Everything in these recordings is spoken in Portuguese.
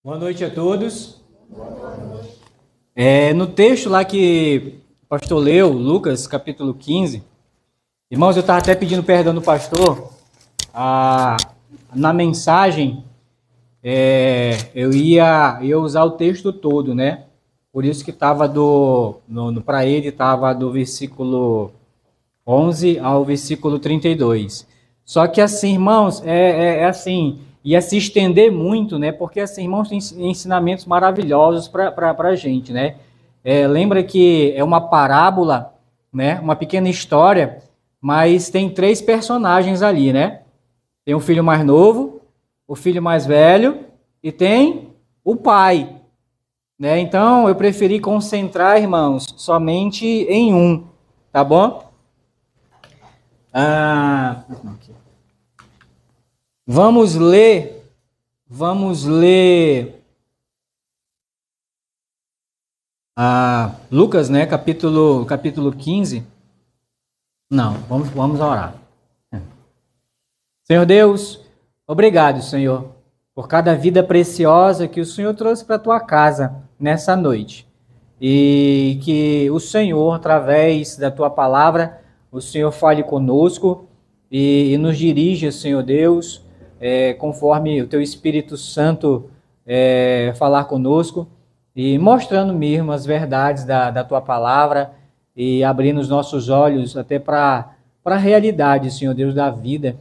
Boa noite a todos. No texto lá que o pastor leu, Lucas, capítulo 15, irmãos, eu estava até pedindo perdão do pastor, na mensagem, eu ia usar o texto todo, né? Por isso que estava para ele, estava do versículo 11 ao versículo 32. Só que assim, irmãos, assim, ia se estender muito, né? Porque assim, irmãos, tem ensinamentos maravilhosos para a gente, né? Lembra que é uma parábola, né? Uma pequena história, mas tem três personagens ali, né? Tem o filho mais novo, o filho mais velho e tem o pai, né? Então, eu preferi concentrar, irmãos, somente em um, tá bom? Vamos ler Lucas, né, capítulo 15. Não, vamos orar. Senhor Deus, obrigado, Senhor, por cada vida preciosa que o Senhor trouxe para a tua casa nessa noite. E que o Senhor, através da tua palavra, o Senhor fale conosco e nos dirija, Senhor Deus, conforme o teu Espírito Santo falar conosco e mostrando mesmo as verdades da tua palavra e abrindo os nossos olhos até para a realidade, Senhor Deus, da vida.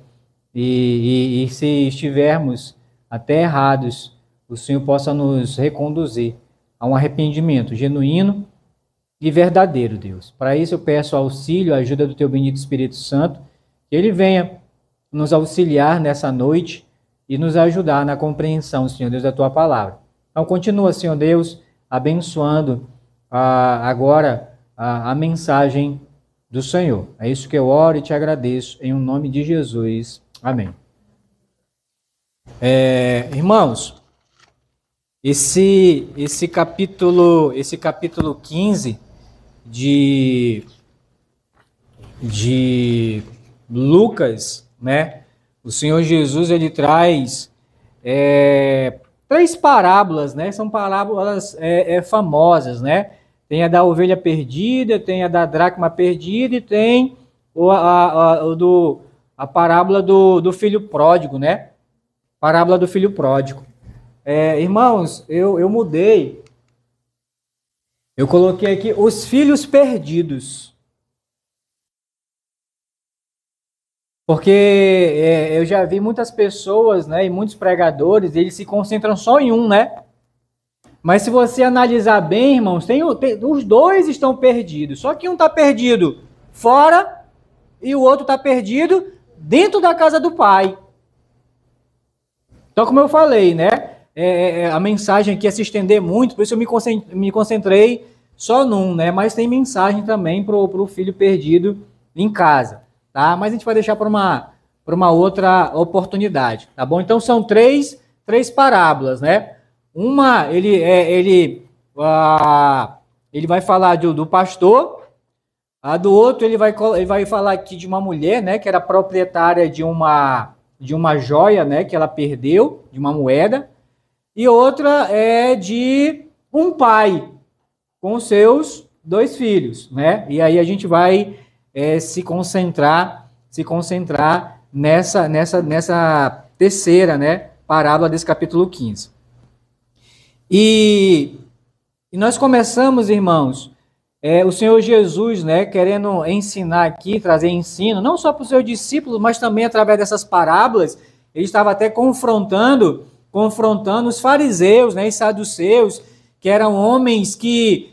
E se estivermos até errados, o Senhor possa nos reconduzir a um arrependimento genuíno e verdadeiro, Deus. Para isso eu peço auxílio, a ajuda do teu bendito Espírito Santo, que ele venha nos auxiliar nessa noite e nos ajudar na compreensão, Senhor Deus, da tua palavra. Então continua, Senhor Deus, abençoando agora a mensagem do Senhor. É isso que eu oro e te agradeço, em nome de Jesus. Amém. Irmãos, esse capítulo 15 de Lucas, né? O Senhor Jesus, ele traz três parábolas, né? São parábolas famosas, né? Tem a da ovelha perdida, tem a da dracma perdida e tem a parábola do filho pródigo, né? Parábola do filho pródigo. Irmãos, eu mudei. Eu coloquei aqui os filhos perdidos. Porque eu já vi muitas pessoas, né, e muitos pregadores, eles se concentram só em um, né? Mas se você analisar bem, irmãos, os dois estão perdidos. Só que um está perdido fora e o outro está perdido dentro da casa do pai. Então, como eu falei, né? A mensagem aqui é se estender muito, por isso eu me concentrei só num, né? Mas tem mensagem também para o filho perdido em casa, tá? Mas a gente vai deixar para uma outra oportunidade, tá bom? Então, são três parábolas, né? Uma, ele vai falar do pastor. A do outro, ele vai falar aqui de uma mulher, né, que era proprietária de uma joia, né, que ela perdeu, de uma moeda. E outra é de um pai com os seus dois filhos, né? E aí a gente vai se concentrar nessa terceira, né, parábola desse capítulo 15. E nós começamos, irmãos, o Senhor Jesus, né, querendo ensinar aqui, trazer ensino, não só para os seus discípulos, mas também através dessas parábolas. Ele estava até confrontando os fariseus, né, e saduceus, que eram homens que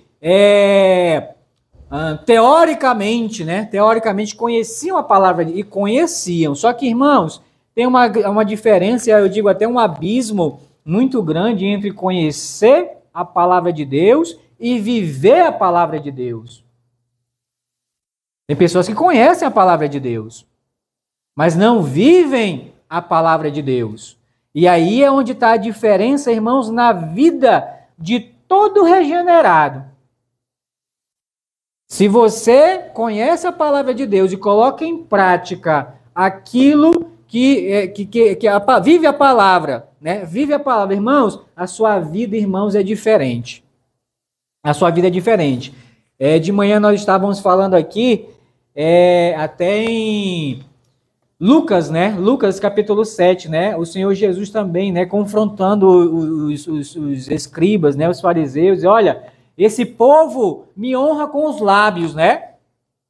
teoricamente conheciam a palavra e conheciam. Só que, irmãos, tem uma diferença, eu digo até um abismo muito grande entre conhecer a palavra de Deus e viver a palavra de Deus. Tem pessoas que conhecem a palavra de Deus, mas não vivem a palavra de Deus. E aí é onde está a diferença, irmãos, na vida de todo regenerado. Se você conhece a palavra de Deus e coloca em prática aquilo vive a palavra, né? Vive a palavra, irmãos, a sua vida, irmãos, é diferente. A sua vida é diferente. De manhã nós estávamos falando aqui, até em Lucas, né? Lucas capítulo 7, né? O Senhor Jesus também, né? Confrontando os escribas, né? Os fariseus. E olha, esse povo me honra com os lábios, né?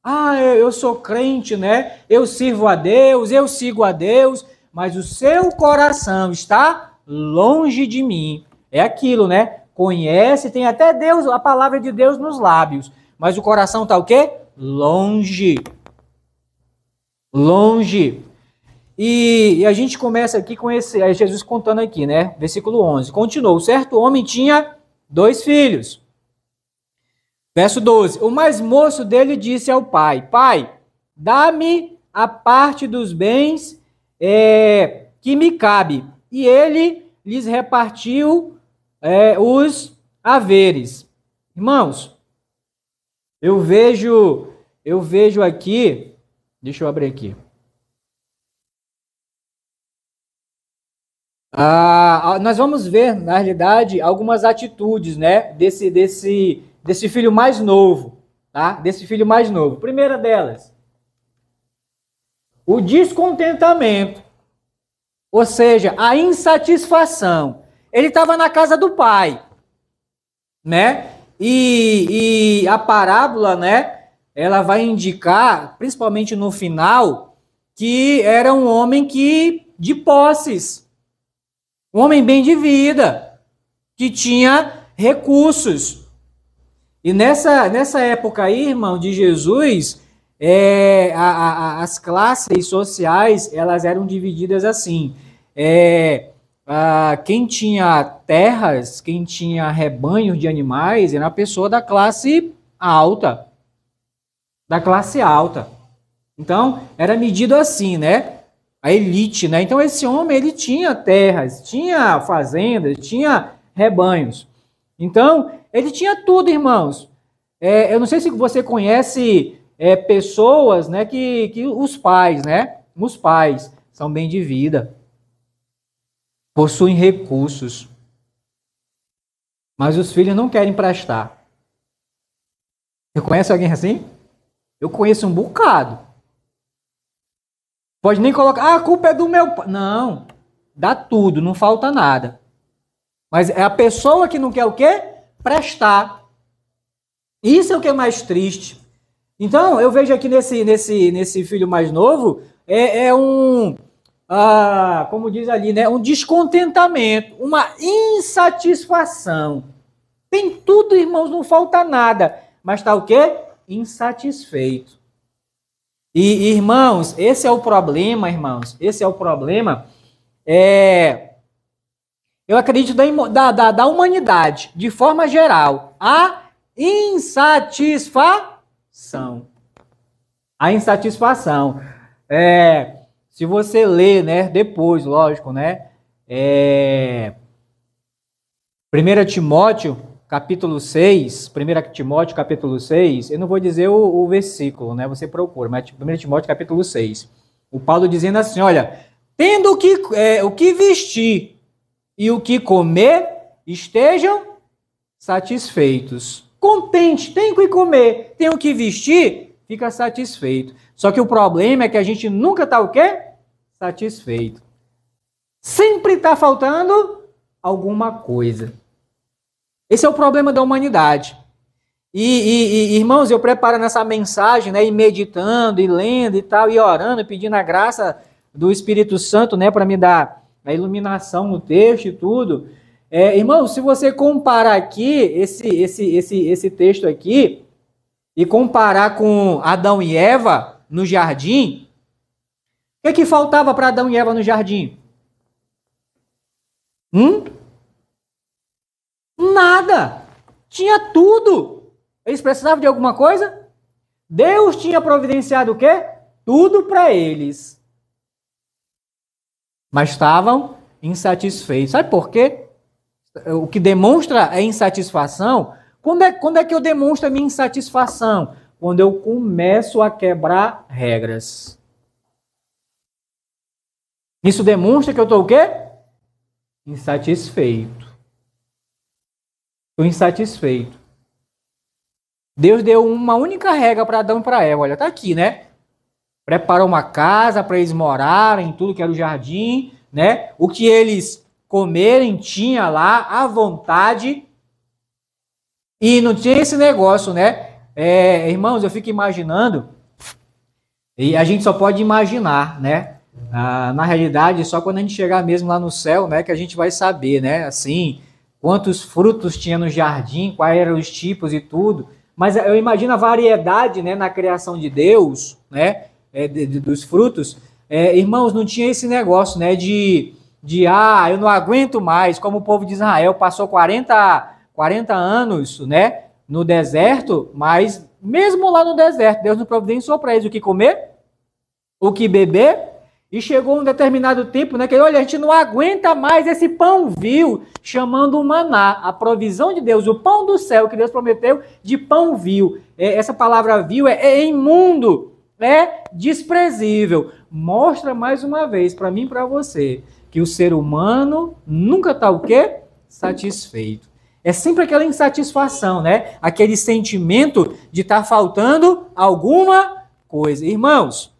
Ah, eu sou crente, né? Eu sirvo a Deus, eu sigo a Deus, mas o seu coração está longe de mim. É aquilo, né? Conhece, tem até Deus, a palavra de Deus nos lábios, mas o coração está o quê? Longe. Longe. E a gente começa aqui com Jesus contando aqui, né? Versículo 11. Continuou, certo homem tinha 2 filhos. Verso 12. O mais moço dele disse ao pai: Pai, dá-me a parte dos bens que me cabe. E ele lhes repartiu os haveres. Irmãos, eu vejo aqui, deixa eu abrir aqui. Nós vamos ver, na realidade, algumas atitudes, né, desse filho mais novo, tá? Desse filho mais novo. Primeira delas, o descontentamento, ou seja, a insatisfação. Ele estava na casa do pai, né? E a parábola, né, ela vai indicar, principalmente no final, que era um homem de posses, um homem bem de vida, que tinha recursos. E nessa época aí, irmão, de Jesus, as classes sociais, elas eram divididas assim. Quem tinha terras, quem tinha rebanhos de animais, era uma pessoa da classe alta. Da classe alta. Então, era medido assim, né? A elite, né? Então, esse homem, ele tinha terras, tinha fazendas, tinha rebanhos. Então, ele tinha tudo, irmãos. Eu não sei se você conhece pessoas, né, que os pais, né? Os pais são bem de vida, possuem recursos, mas os filhos não querem prestar. Você conhece alguém assim? Eu conheço um bocado. Pode nem colocar, a culpa é do meu pai. Não, dá tudo, não falta nada. Mas é a pessoa que não quer o quê? Prestar. Isso é o que é mais triste. Então, eu vejo aqui nesse filho mais novo, como diz ali, né? Um descontentamento, uma insatisfação. Tem tudo, irmãos, não falta nada. Mas está o quê? Insatisfeito. E, irmãos, esse é o problema, irmãos. Esse é o problema. Eu acredito da humanidade, de forma geral. A insatisfação. A insatisfação. Se você ler, né, depois, lógico, né? 1 Timóteo, capítulo 6, 1 Timóteo, capítulo 6, eu não vou dizer o versículo, né? Você procura, mas 1 Timóteo, capítulo 6. O Paulo dizendo assim, olha, tendo o que vestir e o que comer, estejam satisfeitos. Contente, tem o que comer, tem o que vestir, fica satisfeito. Só que o problema é que a gente nunca está o quê? Satisfeito. Sempre está faltando alguma coisa. Esse é o problema da humanidade. E irmãos, eu preparando essa mensagem, né, e meditando, e lendo e tal, e orando, pedindo a graça do Espírito Santo, né, para me dar a iluminação no texto e tudo. Irmãos, se você comparar aqui, esse texto aqui, e comparar com Adão e Eva no jardim, o que faltava para Adão e Eva no jardim? Nada. Tinha tudo. Eles precisavam de alguma coisa? Deus tinha providenciado o quê? Tudo para eles. Mas estavam insatisfeitos. Sabe por quê? O que demonstra a insatisfação. Quando é que eu demonstro a minha insatisfação? Quando eu começo a quebrar regras. Isso demonstra que eu estou o quê? Insatisfeito. Estou insatisfeito. Deus deu uma única regra para Adão e para Eva. Olha, está aqui, né? Preparou uma casa para eles morarem, tudo que era o jardim, né? O que eles comerem tinha lá à vontade. E não tinha esse negócio, né? Irmãos, eu fico imaginando, e a gente só pode imaginar, né? Na realidade, só quando a gente chegar mesmo lá no céu, né, que a gente vai saber, né? Assim, quantos frutos tinha no jardim, quais eram os tipos e tudo. Mas eu imagino a variedade, né, na criação de Deus, né? Dos frutos. Irmãos, não tinha esse negócio, né? Eu não aguento mais, como o povo de Israel passou 40 anos, né, no deserto, mas mesmo lá no deserto, Deus não providenciou para eles o que comer, o que beber, e chegou um determinado tempo, né, que olha, a gente não aguenta mais esse pão vil, chamando o maná, a provisão de Deus, o pão do céu que Deus prometeu de pão vil. Essa palavra vil é imundo, é desprezível. Mostra mais uma vez para mim e para você que o ser humano nunca está o quê? Satisfeito. É sempre aquela insatisfação, né? Aquele sentimento de estar faltando alguma coisa. Irmãos,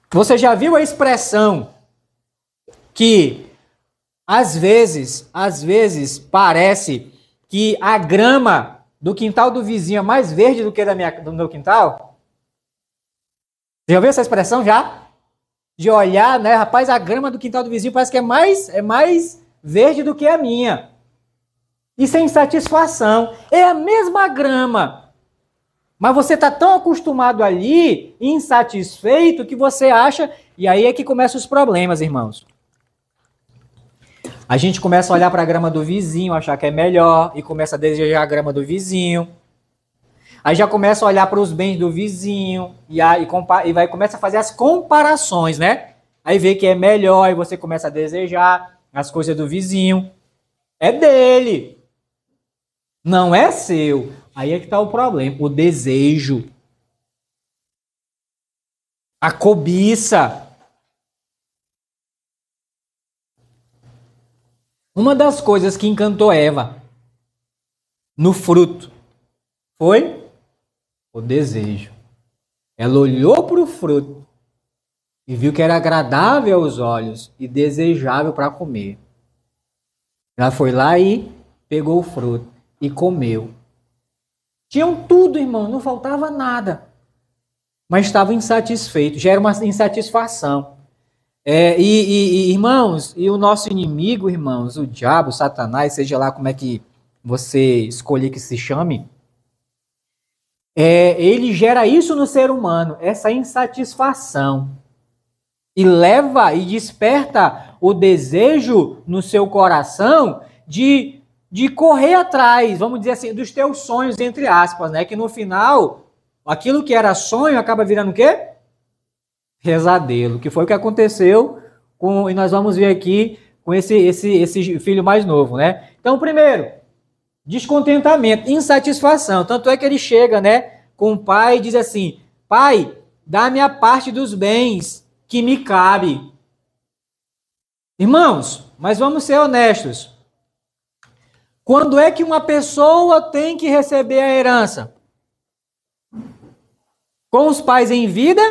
você já viu a expressão que às vezes parece que a grama do quintal do vizinho é mais verde do que do meu quintal? Já viu essa expressão já? De olhar, né? Rapaz, a grama do quintal do vizinho parece que é mais verde do que a minha. Isso é insatisfação. É a mesma grama. Mas você está tão acostumado ali, insatisfeito, que você acha... E aí é que começam os problemas, irmãos. A gente começa a olhar para a grama do vizinho, achar que é melhor, e começa a desejar a grama do vizinho. Aí já começa a olhar para os bens do vizinho e começa a fazer as comparações, né? Aí vê que é melhor e você começa a desejar as coisas do vizinho. É dele. Não é seu. Aí é que está o problema. O desejo. A cobiça. Uma das coisas que encantou Eva no fruto foi o desejo. Ela olhou para o fruto e viu que era agradável aos olhos e desejável para comer. Ela foi lá e pegou o fruto e comeu. Tinham tudo, irmão, não faltava nada. Mas estavam insatisfeitos, já era uma insatisfação. Irmãos, e o nosso inimigo, irmãos, o diabo, Satanás, seja lá como é que você escolher que se chame, ele gera isso no ser humano, essa insatisfação. E leva e desperta o desejo no seu coração de correr atrás, vamos dizer assim, dos teus sonhos, entre aspas, né? Que no final, aquilo que era sonho acaba virando o quê? Pesadelo, que foi o que aconteceu e nós vamos ver aqui com esse filho mais novo, né? Então, primeiro, descontentamento, insatisfação. Tanto é que ele chega, né, com o pai e diz assim: pai, dá-me a parte dos bens que me cabe. Irmãos, mas vamos ser honestos. Quando é que uma pessoa tem que receber a herança? Com os pais em vida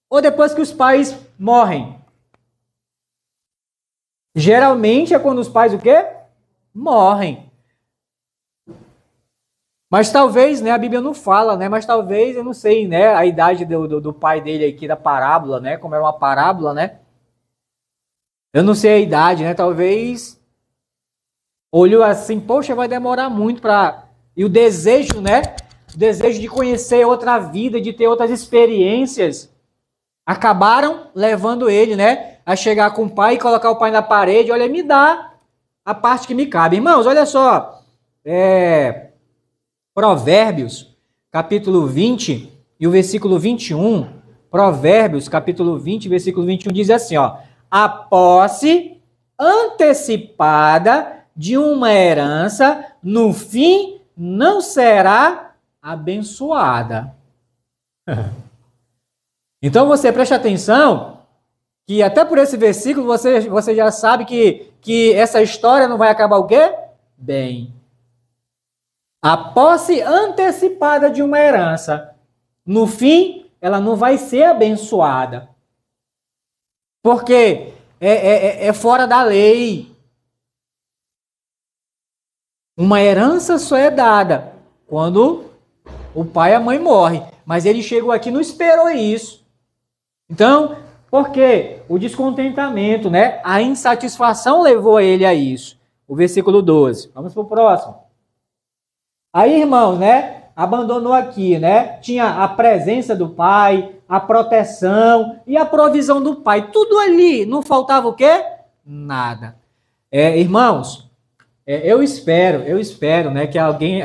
ou depois que os pais morrem? Geralmente é quando os pais o quê? Morrem. Mas talvez, né, a Bíblia não fala, né, mas talvez, eu não sei, né, a idade do pai dele aqui da parábola, né, como era uma parábola, né, eu não sei a idade, né, talvez olhou assim, poxa, vai demorar muito para... E o desejo, né, o desejo de conhecer outra vida, de ter outras experiências, acabaram levando ele, né, a chegar com o pai e colocar o pai na parede, olha, me dá a parte que me cabe. Irmãos, olha só, Provérbios, capítulo 20 e o versículo 21, Provérbios, capítulo 20, versículo 21, diz assim, ó: a posse antecipada de uma herança, no fim, não será abençoada. Então você preste atenção que até por esse versículo você já sabe que essa história não vai acabar o quê? Bem. A posse antecipada de uma herança, no fim, ela não vai ser abençoada. Porque é fora da lei. Uma herança só é dada quando o pai e a mãe morrem. Mas ele chegou aqui e não esperou isso. Então, por quê? O descontentamento, né? A insatisfação levou ele a isso. O versículo 12. Vamos para o próximo. Aí, irmãos, né? Abandonou aqui, né? Tinha a presença do pai, a proteção e a provisão do pai. Tudo ali. Não faltava o quê? Nada. Irmãos, eu espero, né, que alguém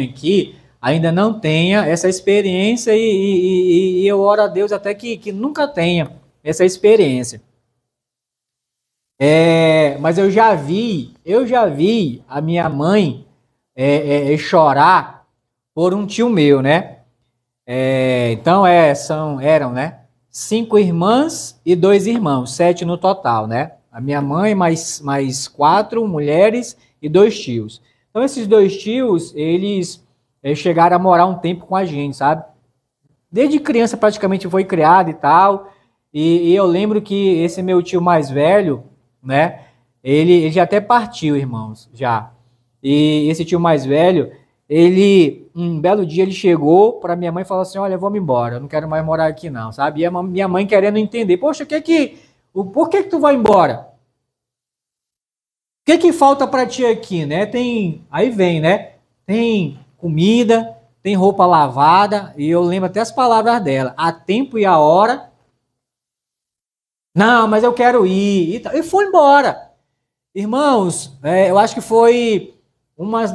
aqui ainda não tenha essa experiência e eu oro a Deus até que nunca tenha essa experiência. Mas eu já vi a minha mãe chorar por um tio meu, né? Então eram, né, 5 irmãs e 2 irmãos, 7 no total, né? A minha mãe mais 4 mulheres e 2 tios. Então esses 2 tios, eles chegaram a morar um tempo com a gente, sabe? Desde criança praticamente foi criado e tal. E eu lembro que esse meu tio mais velho, né? Ele já até partiu, irmãos, já. E esse tio mais velho, um belo dia ele chegou para minha mãe e falou assim: olha, vamos embora, eu não quero mais morar aqui não, sabe? E a minha mãe querendo entender, poxa, por que tu vai embora? O que falta para ti aqui, né? Aí vem, né? Tem comida, tem roupa lavada, e eu lembro até as palavras dela, a tempo e a hora. Não, mas eu quero ir. E foi embora. Irmãos, eu acho que foi uma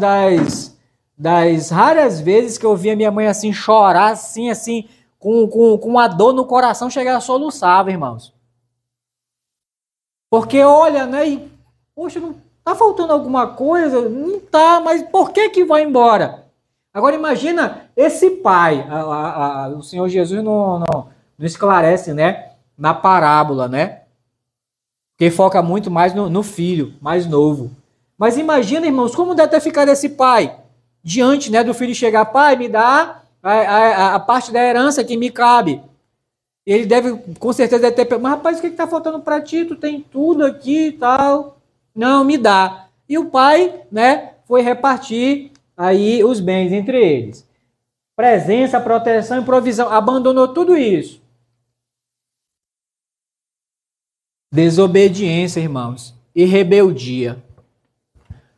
das raras vezes que eu vi a minha mãe assim chorar, assim, com a dor no coração, chegar a soluçar, irmãos. Porque olha, né? E, poxa, não tá faltando alguma coisa? Não tá, mas por que vai embora? Agora imagina esse pai, o Senhor Jesus não esclarece, né, na parábola, né? Porque foca muito mais no filho mais novo. Mas imagina, irmãos, como deve ter ficado esse pai diante, né, do filho chegar: pai, me dá a parte da herança que me cabe. Ele deve, com certeza, deve ter... Mas rapaz, o que está faltando para ti? Tu tem tudo aqui e tal. Não, me dá. E o pai, né, foi repartir aí os bens entre eles. Presença, proteção e provisão. Abandonou tudo isso. Desobediência, irmãos. E rebeldia.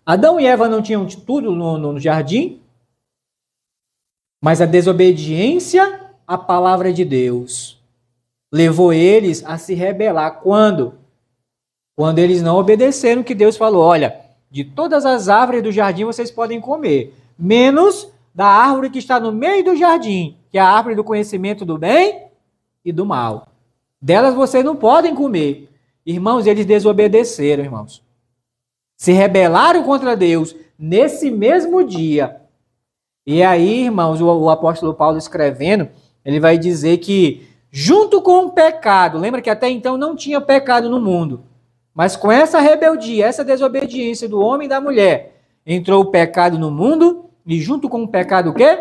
Adão e Eva não tinham tudo no jardim? Mas a desobediência à palavra de Deus levou eles a se rebelar. Quando? Quando eles não obedeceram, que Deus falou: olha, de todas as árvores do jardim vocês podem comer, menos da árvore que está no meio do jardim, que é a árvore do conhecimento do bem e do mal. Delas vocês não podem comer. Irmãos, eles desobedeceram, irmãos. Se rebelaram contra Deus nesse mesmo dia. E aí, irmãos, o apóstolo Paulo escrevendo, ele vai dizer que junto com o pecado, lembra que até então não tinha pecado no mundo, mas com essa rebeldia, essa desobediência do homem e da mulher, entrou o pecado no mundo, e junto com o pecado o quê?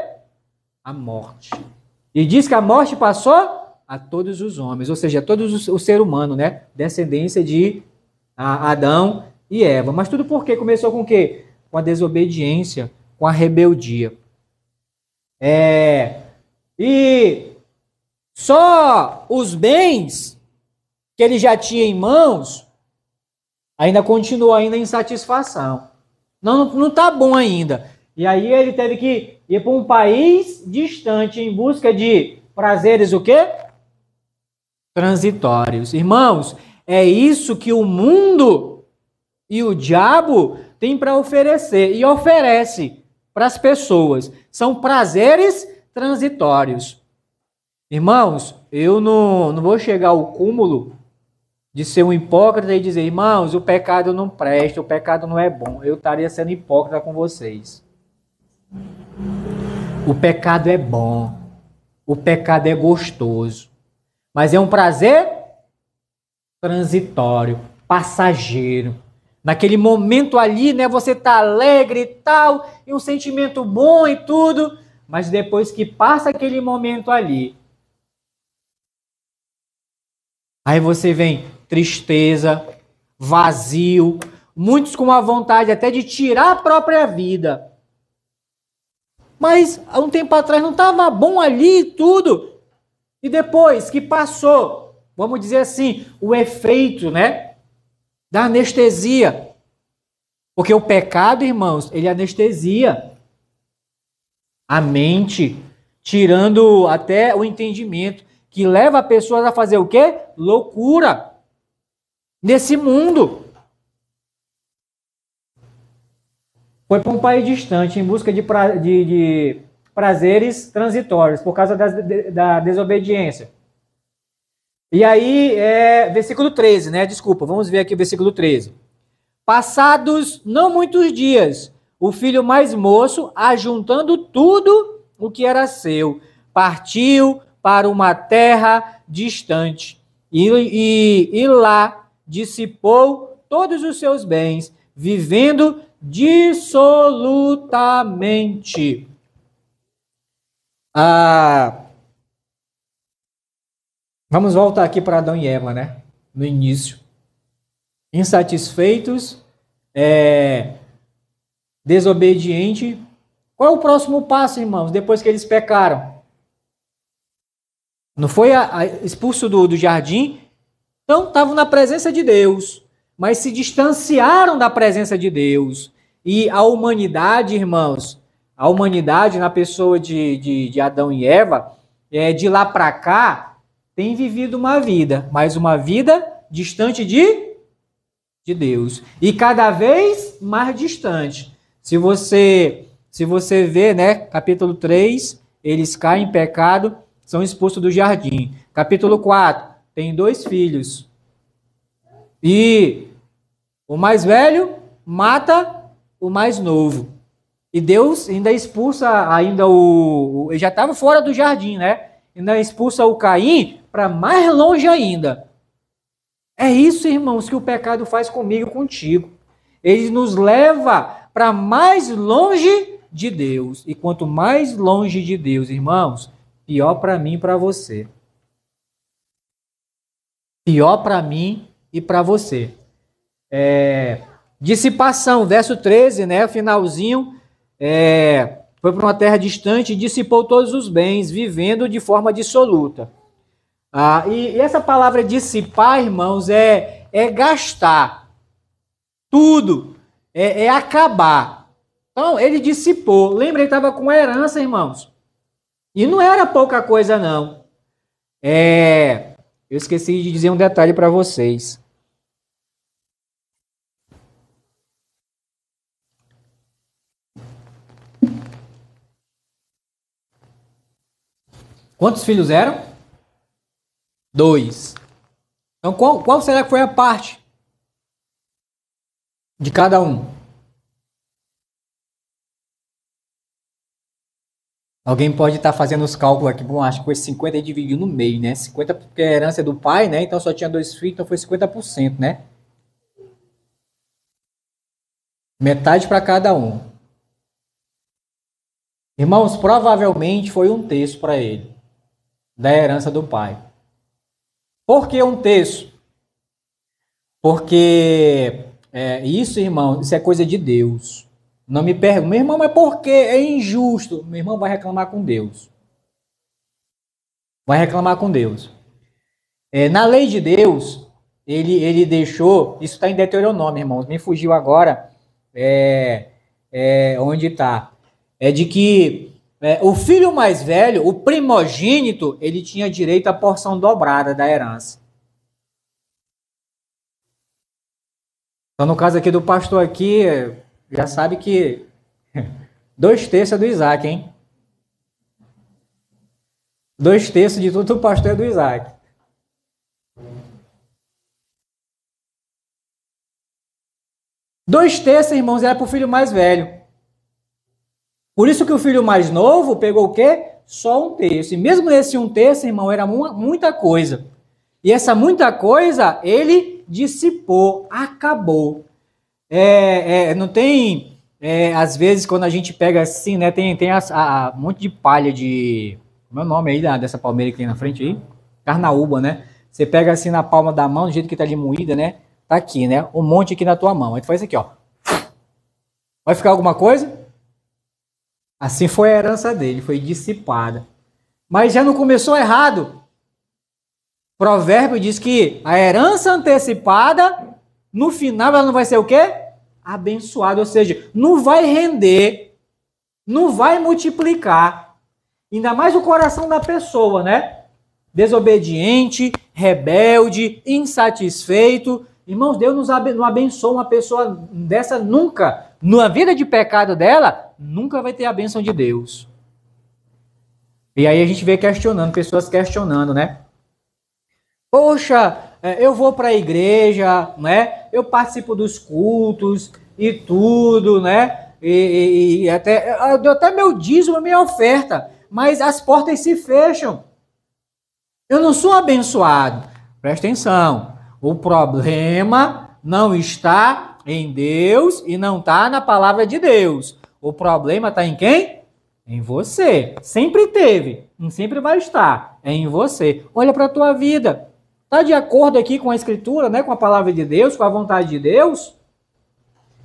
A morte. E diz que a morte passou a todos os homens, ou seja, a todos o ser humano, né? Descendência de Adão e Eva. Mas tudo por quê? Começou com o quê? Com a desobediência, com a rebeldia. E só os bens que ele já tinha em mãos ainda continua ainda em insatisfação. Não está bom ainda. E aí ele teve que ir para um país distante em busca de prazeres o quê? Transitórios. Irmãos, é isso que o mundo e o diabo têm para oferecer e oferece para as pessoas. São prazeres transitórios. Irmãos, eu não vou chegar ao cúmulo de ser um hipócrita e dizer: irmãos, o pecado não presta, o pecado não é bom. Eu estaria sendo hipócrita com vocês. O pecado é bom. O pecado é gostoso, mas é um prazer transitório, passageiro. Naquele momento ali, né, você tá alegre e tal, e um sentimento bom e tudo, mas depois que passa aquele momento ali, aí você vem tristeza, vazio, muitos com a vontade até de tirar a própria vida. Mas há um tempo atrás não estava bom ali e tudo. E depois que passou, vamos dizer assim, o efeito, né, da anestesia. Porque o pecado, irmãos, ele anestesia a mente, tirando até o entendimento, que leva pessoas a fazer o quê? Loucura nesse mundo. Foi para um país distante em busca de prazeres transitórios por causa da desobediência. E aí, versículo 13, né? Desculpa, vamos ver aqui o versículo 13. Passados não muitos dias, o filho mais moço, ajuntando tudo o que era seu, partiu para uma terra distante e lá dissipou todos os seus bens, vivendo dissolutamente. Vamos voltar aqui para Adão e Eva, né? No início. Insatisfeitos, desobediente. Qual é o próximo passo, irmãos, depois que eles pecaram? Não foi expulso do jardim? Então, estavam na presença de Deus, mas se distanciaram da presença de Deus. E a humanidade, irmãos, a humanidade na pessoa de Adão e Eva, de lá para cá, tem vivido uma vida, mas uma vida distante de Deus. E cada vez mais distante. Se você vê, né, capítulo 3, eles caem em pecado, são expulsos do jardim. Capítulo 4, tem 2 filhos. E o mais velho mata o mais novo. E Deus ainda expulsa ele já estava fora do jardim, né? Ainda expulsa o Caim para mais longe ainda. É isso, irmãos, que o pecado faz comigo e contigo. Ele nos leva para mais longe de Deus. E quanto mais longe de Deus, irmãos, pior para mim e para você. Pior para mim e para você. Dissipação, verso 13, né? O finalzinho. Foi para uma terra distante e dissipou todos os bens, vivendo de forma dissoluta. E essa palavra dissipar, irmãos, é gastar tudo, é acabar. Então, ele dissipou. Lembra, ele estava com a herança, irmãos. E não era pouca coisa, não. Eu esqueci de dizer um detalhe para vocês. Quantos filhos eram? 2. Então, qual será que foi a parte de cada um? Alguém pode estar fazendo os cálculos aqui. Bom, acho que foi 50 e dividiu no meio, né? 50 porque a herança é do pai, né? Então só tinha 2 filhos, então foi 50%, né? Metade para cada um. Irmãos, provavelmente foi 1/3 para ele, da herança do pai. Por que 1/3? Porque isso, irmão, isso é coisa de Deus. Não me pergunte, meu irmão, mas por que é injusto? Meu irmão vai reclamar com Deus. Vai reclamar com Deus. Na lei de Deus, ele deixou, isso está em Deuteronômio, irmãos, me fugiu agora onde está. É de que o filho mais velho, o primogênito, ele tinha direito à porção dobrada da herança. Então, no caso aqui do pastor aqui, já sabe que 2/3 é do Isaac, hein? 2/3 de tudo o pastor é do Isaac. Dois terços, irmãos, era para o filho mais velho. Por isso que o filho mais novo pegou o quê? só 1/3. E mesmo nesse 1/3, irmão, era muita coisa. E essa muita coisa, ele dissipou, acabou. Não tem, às vezes, quando a gente pega assim, né, tem um monte de palha de... Como é o nome aí dessa palmeira que tem na frente aí? Carnaúba, né? Você pega assim na palma da mão, do jeito que tá ali moída, né? Tá aqui, né? Um monte aqui na tua mão. Aí tu faz isso aqui, ó. Vai ficar alguma coisa? Assim foi a herança dele, foi dissipada. Mas já não começou errado. Provérbio diz que a herança antecipada, no final, ela não vai ser o quê? Abençoada, ou seja, não vai render, não vai multiplicar. Ainda mais o coração da pessoa, né? Desobediente, rebelde, insatisfeito. Irmãos, Deus não abençoa uma pessoa dessa nunca. Na vida de pecado dela, nunca vai ter a bênção de Deus. E aí a gente vê questionando, pessoas questionando, né? Poxa, eu vou para a igreja, né? Eu participo dos cultos e tudo, né? E até eu dou até meu dízimo, minha oferta, mas as portas se fecham. Eu não sou abençoado. Presta atenção. O problema não está em Deus e não está na palavra de Deus. O problema está em quem? Em você. Sempre teve, não sempre vai estar. É em você. Olha para a tua vida. Está de acordo aqui com a Escritura, né? Com a palavra de Deus, com a vontade de Deus?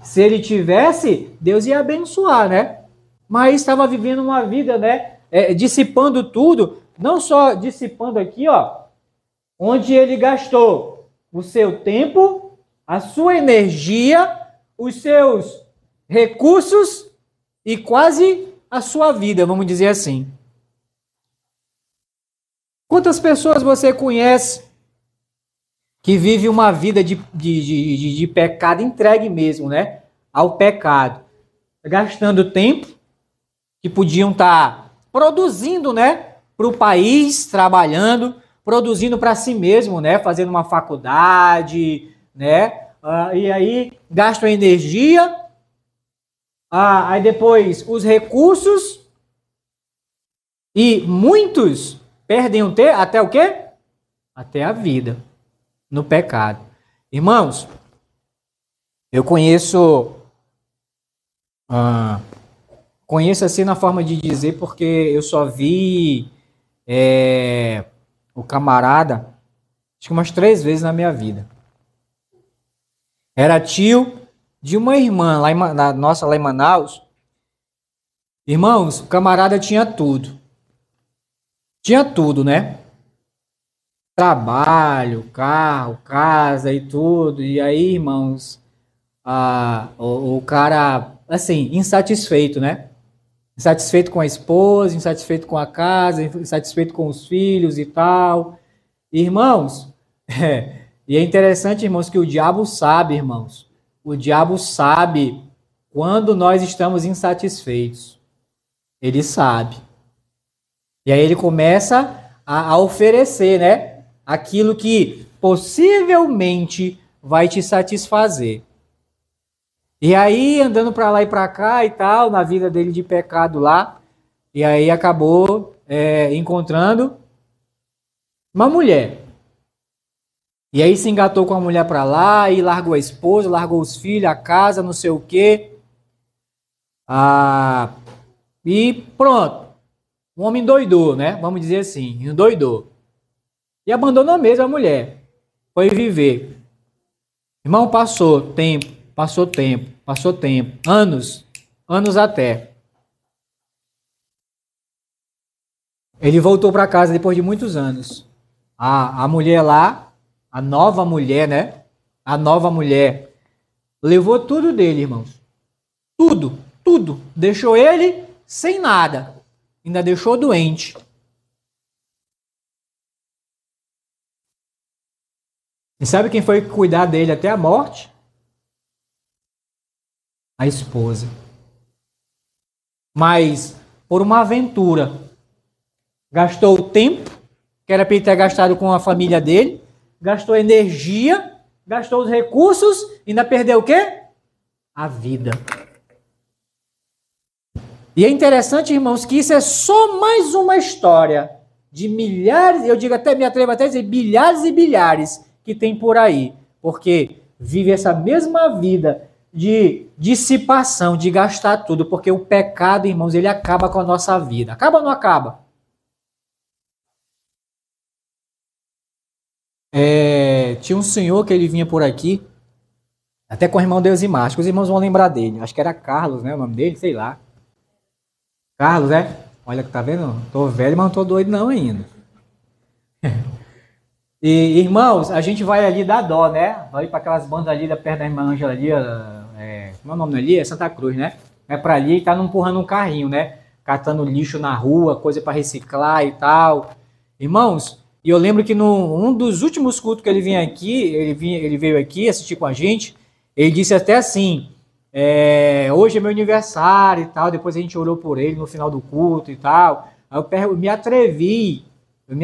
Se ele tivesse, Deus ia abençoar, né? Mas estava vivendo uma vida, né? Dissipando tudo. Não só dissipando aqui, ó. Onde ele gastou o seu tempo, a sua energia, os seus recursos e quase a sua vida, vamos dizer assim. Quantas pessoas você conhece que vive uma vida de pecado entregue mesmo, né? Ao pecado. Gastando tempo que podiam estar produzindo, né? Para o país, trabalhando, produzindo para si mesmo, né? Fazendo uma faculdade, né? E aí gastam energia, aí depois os recursos e muitos perdem até o quê? Até a vida no pecado. Irmãos, eu conheço assim na forma de dizer porque eu só vi o camarada acho que umas 3 vezes na minha vida. Era tio de uma irmã lá em Manaus. Irmãos, o camarada tinha tudo. Tinha tudo, né? Trabalho, carro, casa e tudo. E aí, irmãos, o cara, assim, insatisfeito, né? Insatisfeito com a esposa, insatisfeito com a casa, insatisfeito com os filhos e tal. Irmãos, e é interessante, irmãos, que o diabo sabe, irmãos. O diabo sabe quando nós estamos insatisfeitos. Ele sabe. E aí ele começa a oferecer, né? Aquilo que possivelmente vai te satisfazer. E aí, andando para lá e para cá e tal, na vida dele de pecado lá, e aí acabou encontrando uma mulher. E aí se engatou com a mulher para lá, e largou a esposa, largou os filhos, a casa, não sei o quê. E pronto. Um homem doidou, né? Vamos dizer assim, endoidou. E abandonou mesmo a mulher. Foi viver. Irmão, passou tempo, anos até. Ele voltou para casa depois de muitos anos. A mulher lá, a nova mulher, né? A nova mulher levou tudo dele, irmãos. Tudo. Deixou ele sem nada. Ainda deixou doente. E sabe quem foi cuidar dele até a morte? A esposa. Mas, por uma aventura, gastou o tempo, que era para ele ter gastado com a família dele, gastou energia, gastou os recursos, ainda perdeu o quê? A vida. E é interessante, irmãos, que isso é só mais uma história de milhares, eu digo até, me atrevo até a dizer bilhares e bilhares que tem por aí, porque vive essa mesma vida de dissipação, de gastar tudo, porque o pecado, irmãos, ele acaba com a nossa vida. Acaba ou não acaba? Tinha um senhor que ele vinha por aqui, até com o irmão Deusimar, acho que os irmãos vão lembrar dele, acho que era Carlos, né, o nome dele, sei lá. Carlos, é? Olha, tá vendo? Tô velho, mas não tô doido não ainda. E, irmãos, a gente vai ali dar dó, né? Vai para aquelas bandas ali da perto da irmã Ângela ali, como é o nome ali? É Santa Cruz, né? É para ali e tá empurrando um carrinho, né? Catando lixo na rua, coisa para reciclar e tal. Irmãos, e eu lembro que um dos últimos cultos que ele vinha aqui, ele veio aqui assistir com a gente, ele disse até assim, hoje é meu aniversário e tal, depois a gente orou por ele no final do culto e tal. Aí eu me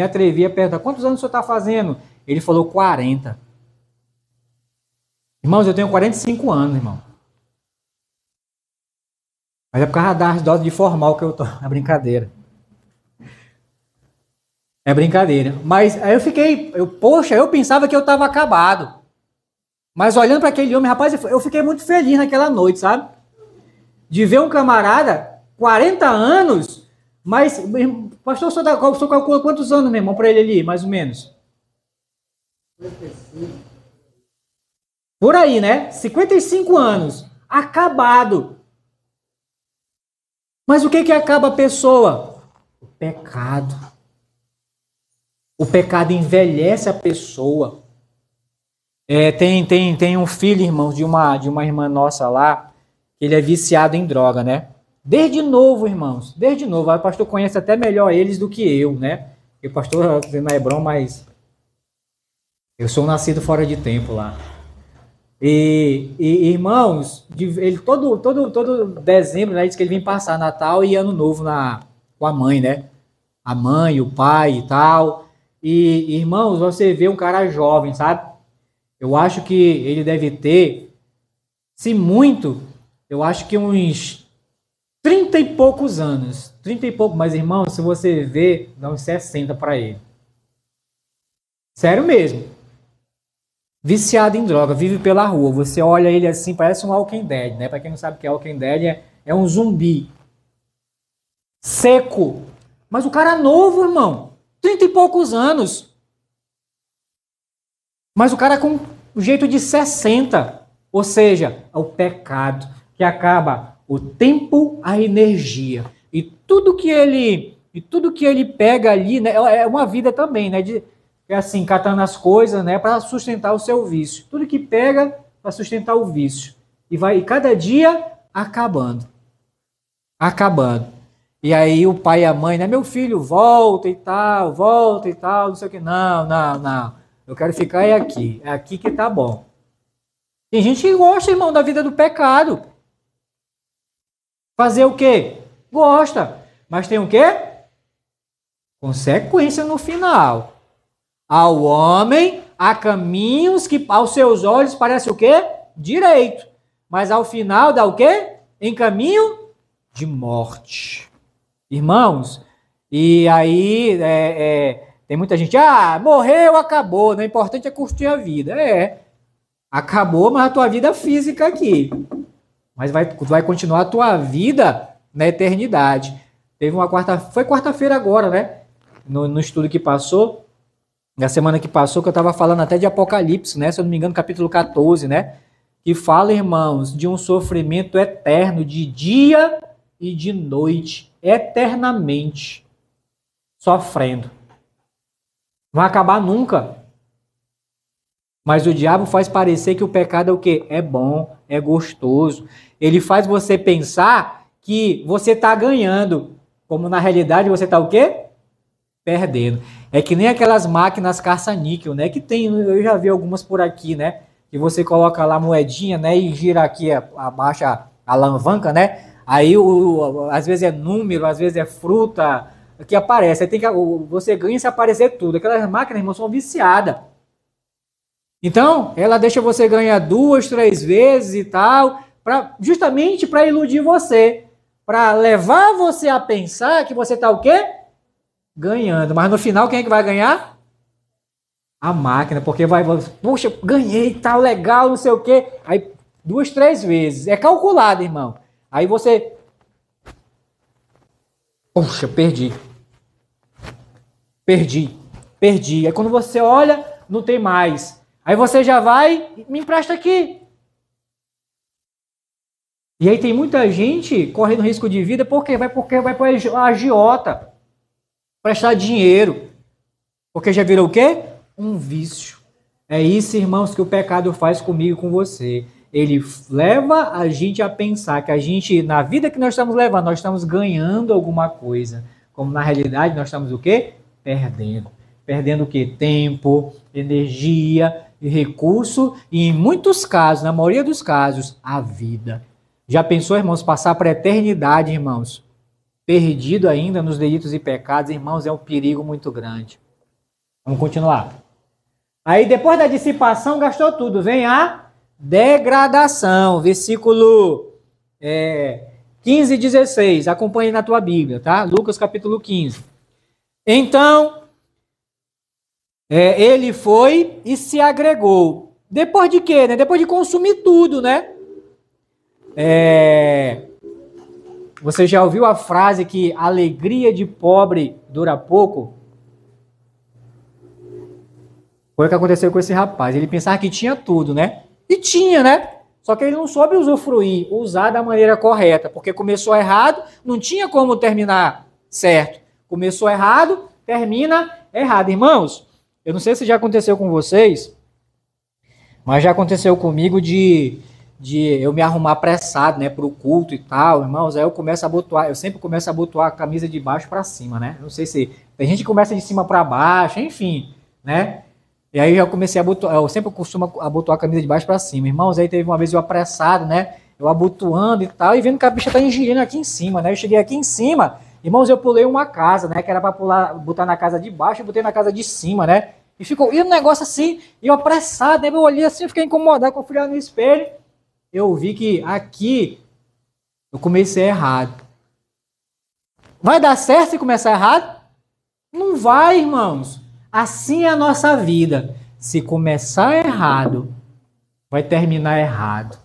atrevi a perguntar, quantos anos o senhor está fazendo? Ele falou 40. Irmãos, eu tenho 45 anos, irmão. Mas é por causa das doses de formal que eu tô. É brincadeira. É brincadeira. Mas aí poxa, eu pensava que eu estava acabado. Mas olhando para aquele homem, rapaz, eu fiquei muito feliz naquela noite, sabe? De ver um camarada, 40 anos, mas, pastor, o senhor calcula quantos anos, meu irmão, para ele ali, mais ou menos? 55. Por aí, né? 55 anos. Acabado. Mas o que acaba a pessoa? O pecado. O pecado envelhece a pessoa. Tem um filho, irmãos, de uma irmã nossa lá, que ele é viciado em droga, né? Desde novo, irmãos, desde novo. O pastor conhece até melhor eles do que eu, né? Porque o pastor não é Hebron, mas eu sou nascido fora de tempo lá. E irmãos, ele todo dezembro, né, diz que ele vem passar Natal e Ano Novo com a mãe, né? A mãe, o pai e tal. E irmãos, você vê um cara jovem, sabe? Eu acho que ele deve ter, se muito, eu acho que uns 30 e poucos anos. 30 e pouco, mas irmão, se você ver, dá uns 60 para ele. Sério mesmo. Viciado em droga, vive pela rua. Você olha ele assim, parece um Walking Dead, né? Para quem não sabe o que é Walking Dead, é um zumbi. Seco. Mas o cara é novo, irmão. 30 e poucos anos. Mas o cara com o jeito de 60. Ou seja, é o pecado que acaba o tempo, a energia. E tudo que ele pega ali, né, é uma vida também, né? É assim, catando as coisas, né, para sustentar o seu vício. Tudo que pega para sustentar o vício. E cada dia acabando. Acabando. E aí o pai e a mãe, né, meu filho, volta e tal, não sei o que. Não. Eu quero ficar aqui. É aqui que tá bom. Tem gente que gosta, irmão, da vida do pecado. Fazer o quê? Gosta. Mas tem o quê? Consequência no final. Ao homem, há caminhos que aos seus olhos parece o quê? Direito. Mas ao final dá o quê? Em caminho de morte. Irmãos, e aí tem muita gente, morreu, acabou, o importante é curtir a vida. Acabou, mas a tua vida física aqui. Mas vai continuar a tua vida na eternidade. Foi quarta-feira agora, né? No estudo que passou, na semana que passou, que eu estava falando até de Apocalipse, né? Se eu não me engano, capítulo 14, né? Que fala, irmãos, de um sofrimento eterno, de dia e de noite, eternamente, sofrendo. Não vai acabar nunca. Mas o diabo faz parecer que o pecado é o quê? É bom, é gostoso. Ele faz você pensar que você está ganhando, como na realidade você está o quê? Perdendo. É que nem aquelas máquinas caça-níquel, né? Que tem, eu já vi algumas por aqui, né? Que você coloca lá a moedinha, né? E gira aqui, abaixa a alavanca, né? Aí às vezes é número, às vezes é fruta que aparece. Aí você ganha se aparecer tudo. Aquelas máquinas, irmão, são viciadas. Então, ela deixa você ganhar 2, 3 vezes e tal, justamente para iludir você. para levar você a pensar que você está o quê? Ganhando. Mas no final, quem é que vai ganhar? A máquina, porque vai, puxa, ganhei, tá legal, não sei o quê. Aí, 2, 3 vezes. É calculado, irmão. Aí você... Puxa, perdi. Aí quando você olha, não tem mais. Aí você já vai, me empresta aqui. E aí tem muita gente correndo risco de vida, porque vai para a agiota, prestar dinheiro. Porque já virou o quê? Um vício. É isso, irmãos, que o pecado faz comigo e com você. Ele leva a gente a pensar que a gente, na vida que nós estamos levando, nós estamos ganhando alguma coisa. Como na realidade nós estamos o quê? Perdendo. Perdendo o quê? Tempo, energia e recurso. E em muitos casos, na maioria dos casos, a vida. Já pensou, irmãos, passar para a eternidade, irmãos, perdido ainda nos delitos e pecados, irmãos, é um perigo muito grande. Vamos continuar. Aí, depois da dissipação, gastou tudo. Vem a degradação. Versículo 15 e 16. Acompanhe na tua Bíblia, tá? Lucas capítulo 15. Então, ele foi e se agregou. Depois de quê, né? Depois de consumir tudo, né? Você já ouviu a frase que a alegria de pobre dura pouco? Foi o que aconteceu com esse rapaz. Ele pensava que tinha tudo, né? E tinha, né? Só que ele não soube usufruir, usar da maneira correta, porque começou errado, não tinha como terminar certo. Começou errado, termina errado. Irmãos, eu não sei se já aconteceu com vocês, mas já aconteceu comigo de eu me arrumar apressado, né, pro culto e tal, irmãos, aí eu sempre começo a abotoar a camisa de baixo para cima, né? Não sei se tem gente que começa de cima para baixo, enfim, né? E aí eu comecei a abotoar, eu sempre costumo abotoar a camisa de baixo para cima. Irmãos, aí teve uma vez eu apressado, né? Eu abotoando e tal, e vendo que a bicha tá ingerindo aqui em cima, né? Eu cheguei aqui em cima, irmãos, eu pulei uma casa, né? Que era para pular, botar na casa de baixo, eu botei na casa de cima, né? E um negócio assim, e eu apressado, né? Eu olhei assim, eu fiquei incomodado, quando eu fui olhar no espelho, eu vi que aqui eu comecei errado. Vai dar certo se começar errado? Não vai, irmãos. Assim é a nossa vida. Se começar errado, vai terminar errado.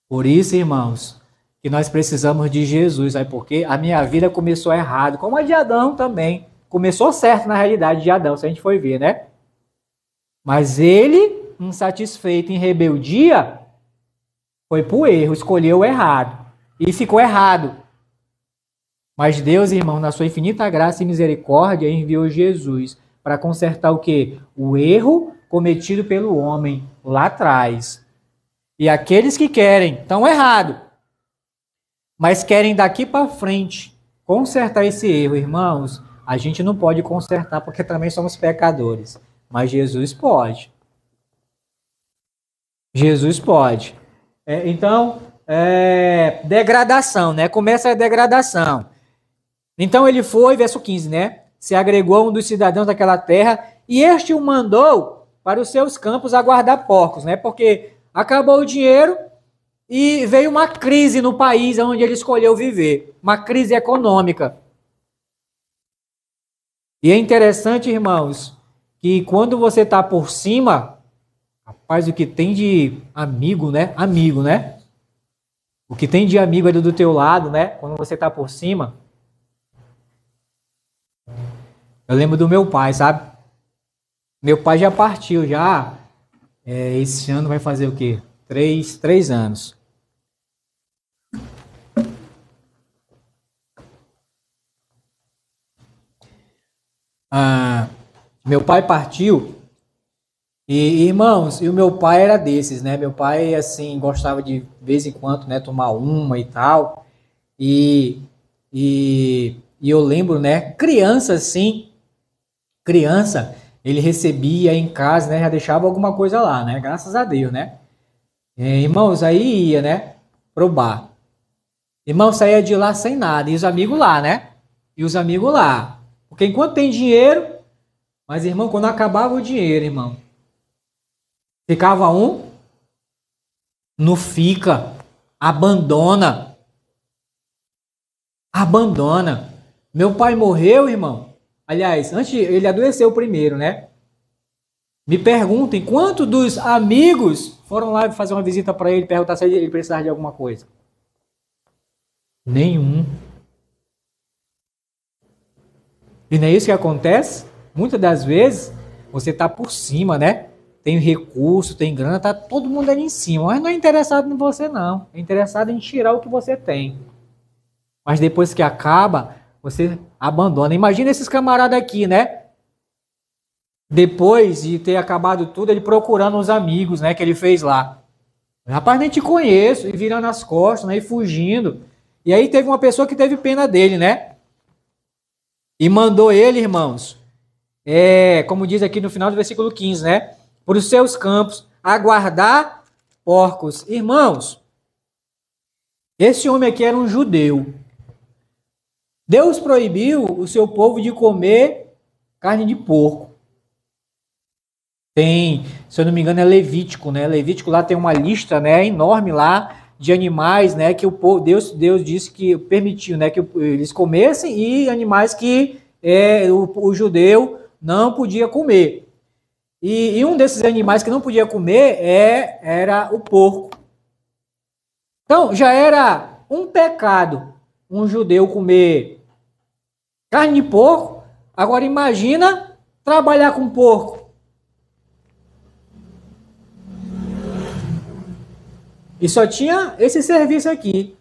Por isso, irmãos, que nós precisamos de Jesus. Sabe por quê? A minha vida começou errado, como a de Adão também. Começou certo na realidade de Adão, se a gente for ver, né? Mas ele, insatisfeito em rebeldia, foi pro erro, escolheu o errado. E ficou errado. Mas Deus, irmão, na sua infinita graça e misericórdia, enviou Jesus para consertar o quê? O erro cometido pelo homem lá atrás. E aqueles que querem, estão errados, mas querem daqui para frente consertar esse erro, irmãos, a gente não pode consertar porque também somos pecadores. Mas Jesus pode. Jesus pode. Degradação, né? Começa a degradação. Então ele foi, verso 15, né? Se agregou a um dos cidadãos daquela terra e este o mandou para os seus campos a guardar porcos, né? Porque acabou o dinheiro e veio uma crise no país onde ele escolheu viver. Uma crise econômica. E é interessante, irmãos, que quando você está por cima, rapaz, o que tem de amigo, né? Amigo, né? O que tem de amigo é do teu lado, né? Quando você está por cima. Eu lembro do meu pai, sabe? Meu pai já partiu, já. Esse ano vai fazer o quê? 3 anos. Meu pai partiu. E, irmãos, e o meu pai era desses, né? Meu pai, assim, gostava de vez em quando, né? Tomar uma e tal. E eu lembro, né? Criança, assim. Criança, ele recebia em casa, né? Já deixava alguma coisa lá, né? Graças a Deus, né? Irmãos, aí ia, né? Pro bar. Irmão, saía de lá sem nada. E os amigos lá, né? E os amigos lá. Porque enquanto tem dinheiro... Mas, irmão, quando acabava o dinheiro, irmão... Ficava um... Não fica. Abandona. Abandona. Meu pai morreu, irmão. Aliás, antes ele adoeceu primeiro, né? Me perguntem quantos dos amigos foram lá fazer uma visita para ele, perguntar se ele precisava de alguma coisa. Nenhum. E não é isso que acontece? Muitas das vezes você está por cima, né? Tem recurso, tem grana, tá todo mundo ali em cima. Mas não é interessado em você, não. É interessado em tirar o que você tem. Mas depois que acaba, você abandona. Imagina esses camaradas aqui, né? Depois de ter acabado tudo, ele procurando os amigos, né? Que ele fez lá. Rapaz, nem te conheço. E virando as costas, né? E fugindo. E aí teve uma pessoa que teve pena dele, né? E mandou ele, irmãos, como diz aqui no final do versículo 15, né? Por os seus campos, aguardar porcos. Irmãos, esse homem aqui era um judeu. Deus proibiu o seu povo de comer carne de porco. Tem, se eu não me engano, é Levítico, né? Levítico lá tem uma lista, né, enorme lá de animais, né, que o povo, Deus disse que permitiu, né, que eles comessem, e animais que o judeu não podia comer. E um desses animais que não podia comer era o porco. Então, já era um pecado um judeu comer carne de porco. Agora imagina trabalhar com porco. E só tinha esse serviço aqui.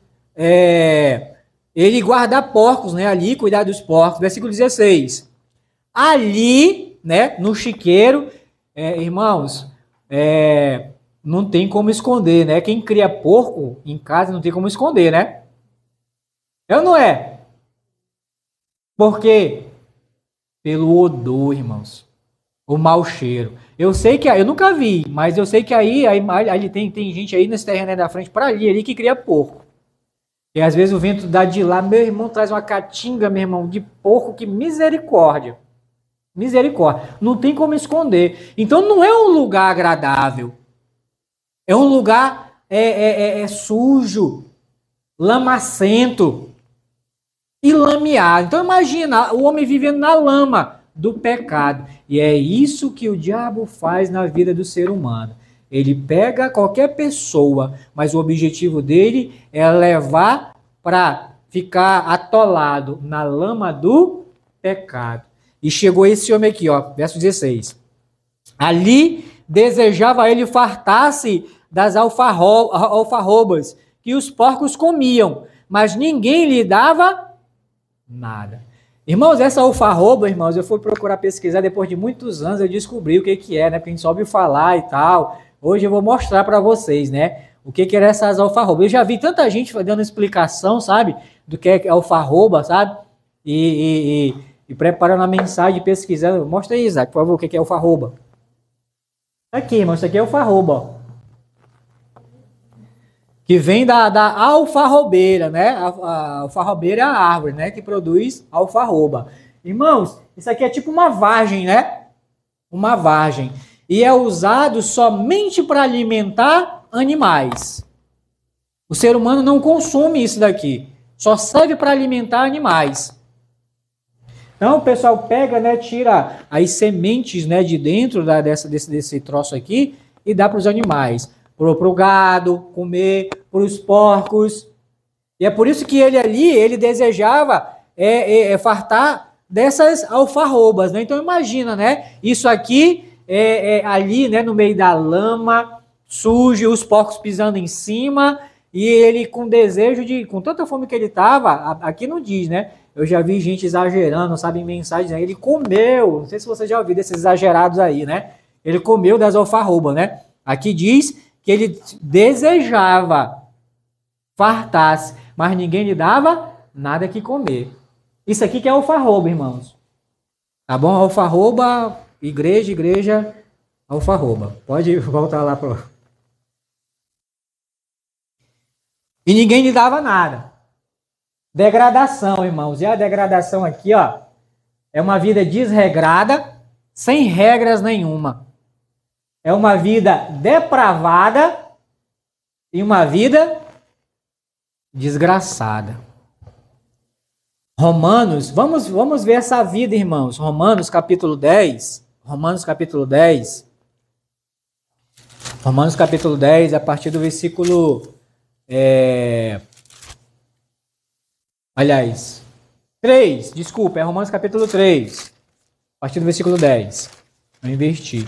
Ele guardar porcos, né? Ali, cuidar dos porcos. Versículo 16. Ali, né? No chiqueiro, irmãos, não tem como esconder, né? Quem cria porco em casa não tem como esconder, né? É ou não é? Por quê? Pelo odor, irmãos. O mau cheiro. Eu sei que eu nunca vi, mas eu sei que aí tem gente aí nesse terreno aí da frente para ali que cria porco. E às vezes o vento dá de lá, meu irmão traz uma catinga, meu irmão, de porco, que misericórdia. Misericórdia. Não tem como esconder. Então não é um lugar agradável. É um lugar sujo, lamacento e lameado. Então imagina o homem vivendo na lama do pecado. E é isso que o diabo faz na vida do ser humano. Ele pega qualquer pessoa, mas o objetivo dele é levar para ficar atolado na lama do pecado. E chegou esse homem aqui, ó, verso 16. Ali desejava ele fartar-se das alfarrobas que os porcos comiam, mas ninguém lhe dava nada. Irmãos, essa alfarroba, irmãos, eu fui procurar pesquisar depois de muitos anos, eu descobri o que é, né? Porque a gente só ouviu falar e tal. Hoje eu vou mostrar para vocês, né? O que era essas alfarrobas. Eu já vi tanta gente dando explicação, sabe? Do que é alfarroba, sabe? E preparando a mensagem, pesquisando. Mostra aí, Isaac, por favor, o que é alfarroba. Aqui, irmão, isso aqui é alfarroba. Que vem da alfarrobeira, né? A alfarrobeira é a árvore, né? Que produz alfarroba. Irmãos, isso aqui é tipo uma vargem, né? Uma vargem. E é usado somente para alimentar animais. O ser humano não consome isso daqui. Só serve para alimentar animais. Então o pessoal pega, né? Tira as sementes, né? De dentro desse troço aqui e dá para os animais. Para o gado comer, para os porcos. E é por isso que ele desejava fartar dessas alfarrobas, né? Então imagina, né? Isso aqui ali, né? No meio da lama, sujo, os porcos pisando em cima, e ele com desejo com tanta fome que ele estava, aqui não diz, né? Eu já vi gente exagerando, sabe, em mensagens, né? Ele comeu, não sei se você já ouviu desses exagerados aí, né? Ele comeu das alfarrobas, né? Aqui diz que ele desejava fartar-se, mas ninguém lhe dava nada que comer. Isso aqui que é alfarroba, irmãos. Tá bom? Alfarroba, igreja, alfarroba. Pode voltar lá pro... E ninguém lhe dava nada. Degradação, irmãos. E a degradação aqui, ó, é uma vida desregrada, sem regras nenhuma. É uma vida depravada e uma vida desgraçada. Romanos, vamos ver essa vida, irmãos. Romanos capítulo 10. Romanos capítulo 10. Romanos capítulo 10, a partir do versículo... Aliás, 3, desculpa, é Romanos capítulo 3. A partir do versículo 10. Eu inverti.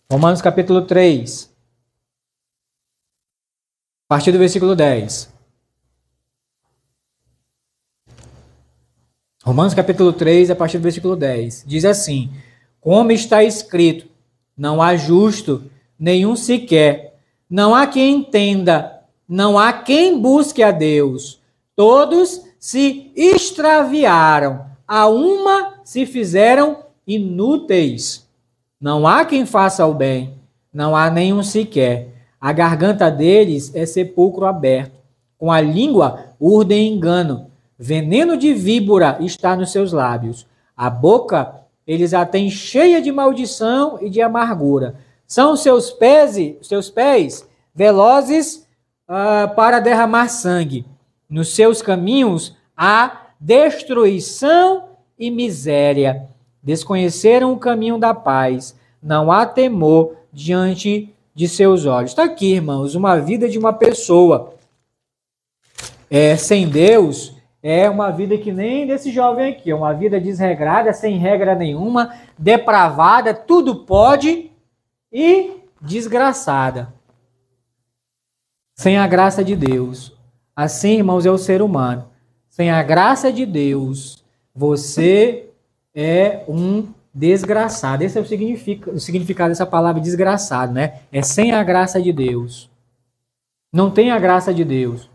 Romanos capítulo 3. A partir do versículo 10. Romanos capítulo 3, a partir do versículo 10. Diz assim: como está escrito, não há justo, nenhum sequer. Não há quem entenda, não há quem busque a Deus. Todos se extraviaram, a uma se fizeram inúteis. Não há quem faça o bem, não há nenhum sequer. A garganta deles é sepulcro aberto. Com a língua urdem engano. Veneno de víbora está nos seus lábios. A boca eles a têm cheia de maldição e de amargura. São seus pés velozes para derramar sangue. Nos seus caminhos há destruição e miséria. Desconheceram o caminho da paz. Não há temor diante de seus olhos. Está aqui, irmãos, uma vida de uma pessoa sem Deus. É uma vida que nem desse jovem aqui, é uma vida desregrada, sem regra nenhuma, depravada, tudo pode e desgraçada. Sem a graça de Deus. Assim, irmãos, é o ser humano. Sem a graça de Deus, você é um desgraçado. Esse é o significado dessa palavra desgraçado, né? É sem a graça de Deus. Não tem a graça de Deus.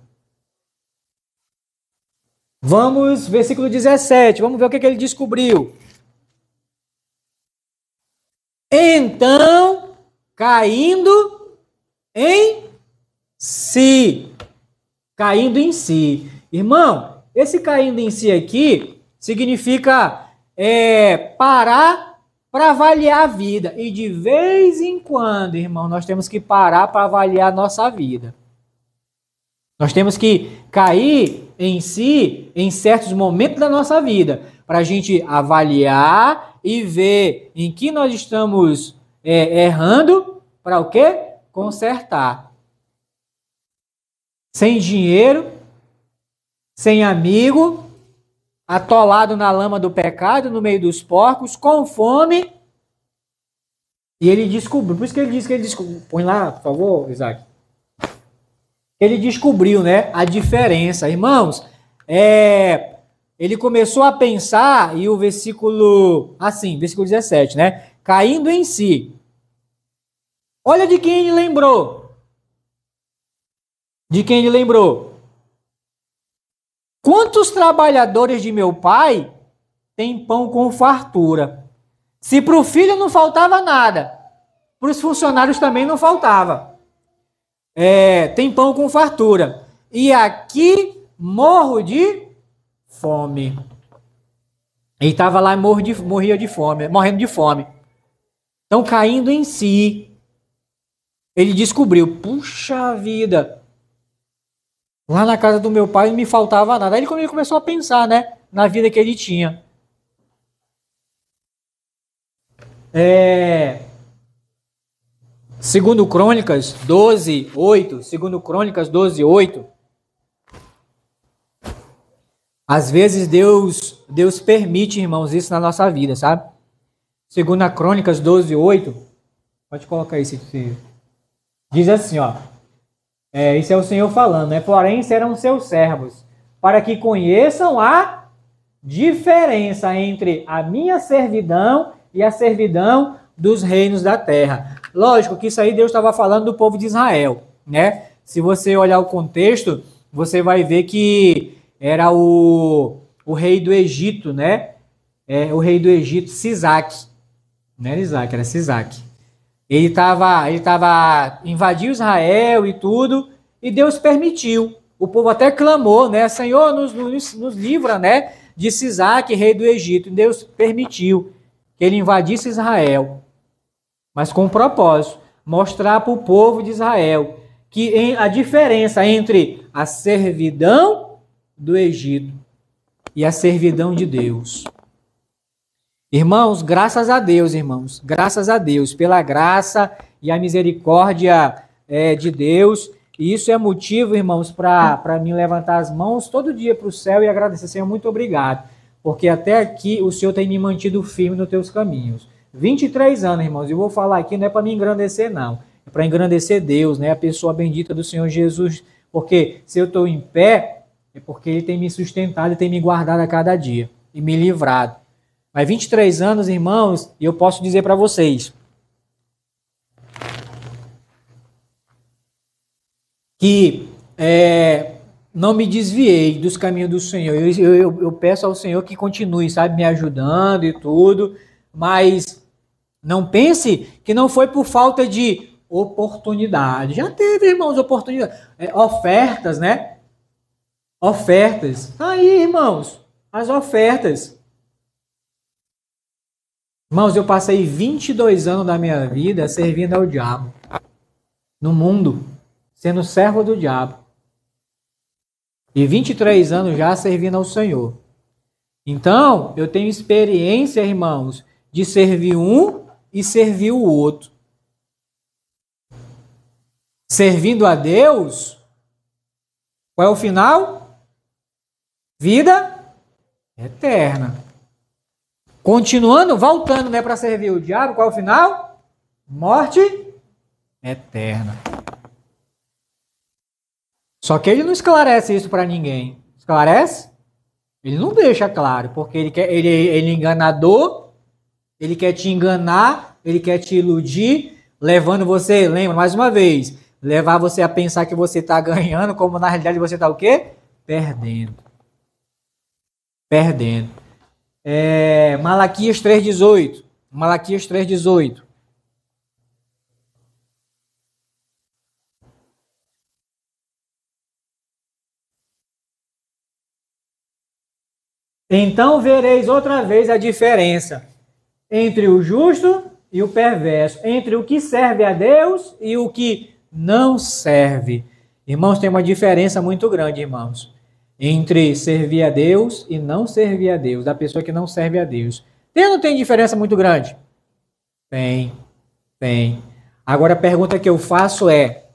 Vamos, versículo 17, vamos ver o que ele descobriu. Então, caindo em si. Caindo em si. Irmão, esse caindo em si aqui significa parar para avaliar a vida. E de vez em quando, irmão, nós temos que parar para avaliar a nossa vida. Nós temos que cair em si em certos momentos da nossa vida, para a gente avaliar e ver em que nós estamos errando, para o quê? Consertar. Sem dinheiro, sem amigo, atolado na lama do pecado, no meio dos porcos, com fome. E ele descobriu, por isso que ele diz que ele descobriu. Põe lá, por favor, Isaac. Ele descobriu, né, a diferença. Irmãos, ele começou a pensar, e o versículo 17, né? Caindo em si. Olha de quem ele lembrou. De quem ele lembrou. Quantos trabalhadores de meu pai têm pão com fartura? Se para o filho não faltava nada, para os funcionários também não faltava. Tem pão com fartura. E aqui morro de fome. Ele estava lá e morrendo de fome. Então, caindo em si, ele descobriu, puxa vida, lá na casa do meu pai não me faltava nada. Aí ele começou a pensar, né, na vida que ele tinha. Segundo Crônicas 12:8, às vezes Deus permite, irmãos, isso na nossa vida, sabe? Segundo Crônicas 12:8, pode colocar isso aqui. Diz assim, ó, isso é o Senhor falando, né? Porém serão seus servos, para que conheçam a diferença entre a minha servidão e a servidão dos reinos da terra. Lógico que isso aí Deus estava falando do povo de Israel, né? Se você olhar o contexto, você vai ver que era o rei do Egito, né? O rei do Egito, Sisaque. Não era Isaac, era Sisaque. Ele invadiu Israel e tudo, e Deus permitiu. O povo até clamou, né? Senhor, nos livra, né? De Sisaque, rei do Egito. E Deus permitiu que ele invadisse Israel. Mas com um propósito, mostrar para o povo de Israel que a diferença entre a servidão do Egito e a servidão de Deus. Irmãos, graças a Deus, irmãos, graças a Deus, pela graça e a misericórdia de Deus. E isso é motivo, irmãos, para mim levantar as mãos todo dia para o céu e agradecer. Senhor, muito obrigado, porque até aqui o Senhor tem me mantido firme nos teus caminhos. 23 anos, irmãos, eu vou falar aqui, não é para me engrandecer, não. É para engrandecer Deus, né? A pessoa bendita do Senhor Jesus. Porque se eu estou em pé, é porque Ele tem me sustentado e tem me guardado a cada dia e me livrado. Mas 23 anos, irmãos, e eu posso dizer para vocês que não me desviei dos caminhos do Senhor. Eu peço ao Senhor que continue, sabe, me ajudando e tudo, mas não pense que não foi por falta de oportunidade. Já teve, irmãos, oportunidade. Ofertas, né? Ofertas. Aí, irmãos, as ofertas. Irmãos, eu passei 22 anos da minha vida servindo ao diabo. No mundo, sendo servo do diabo. E 23 anos já servindo ao Senhor. Então, eu tenho experiência, irmãos, de servir um e servir o outro. Servindo a Deus, qual é o final? Vida eterna. Continuando, voltando, né, para servir o diabo, qual é o final? Morte eterna. Só que ele não esclarece isso para ninguém. Esclarece? Ele não deixa claro, porque ele é enganador, ele quer te enganar, ele quer te iludir, levando você, lembra, mais uma vez, levar você a pensar que você está ganhando, como na realidade você está o quê? Perdendo. Perdendo. Malaquias 3,18. Malaquias 3,18. Então vereis outra vez a diferença entre o justo e o perverso, entre o que serve a Deus e o que não serve. Irmãos, tem uma diferença muito grande, irmãos, entre servir a Deus e não servir a Deus, da pessoa que não serve a Deus. Tem ou não tem diferença muito grande? Tem. Agora a pergunta que eu faço é: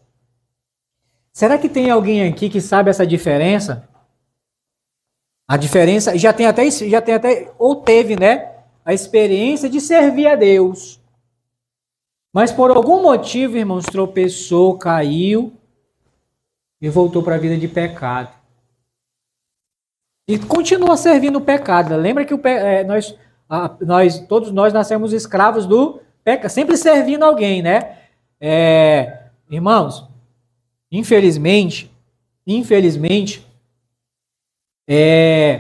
será que tem alguém aqui que sabe essa diferença? A diferença, já tem até, ou teve, né, a experiência de servir a Deus. Mas por algum motivo, irmãos, tropeçou, caiu e voltou para a vida de pecado. E continua servindo o pecado. Lembra que todos nós nascemos escravos do pecado, sempre servindo alguém, né? Irmãos, infelizmente,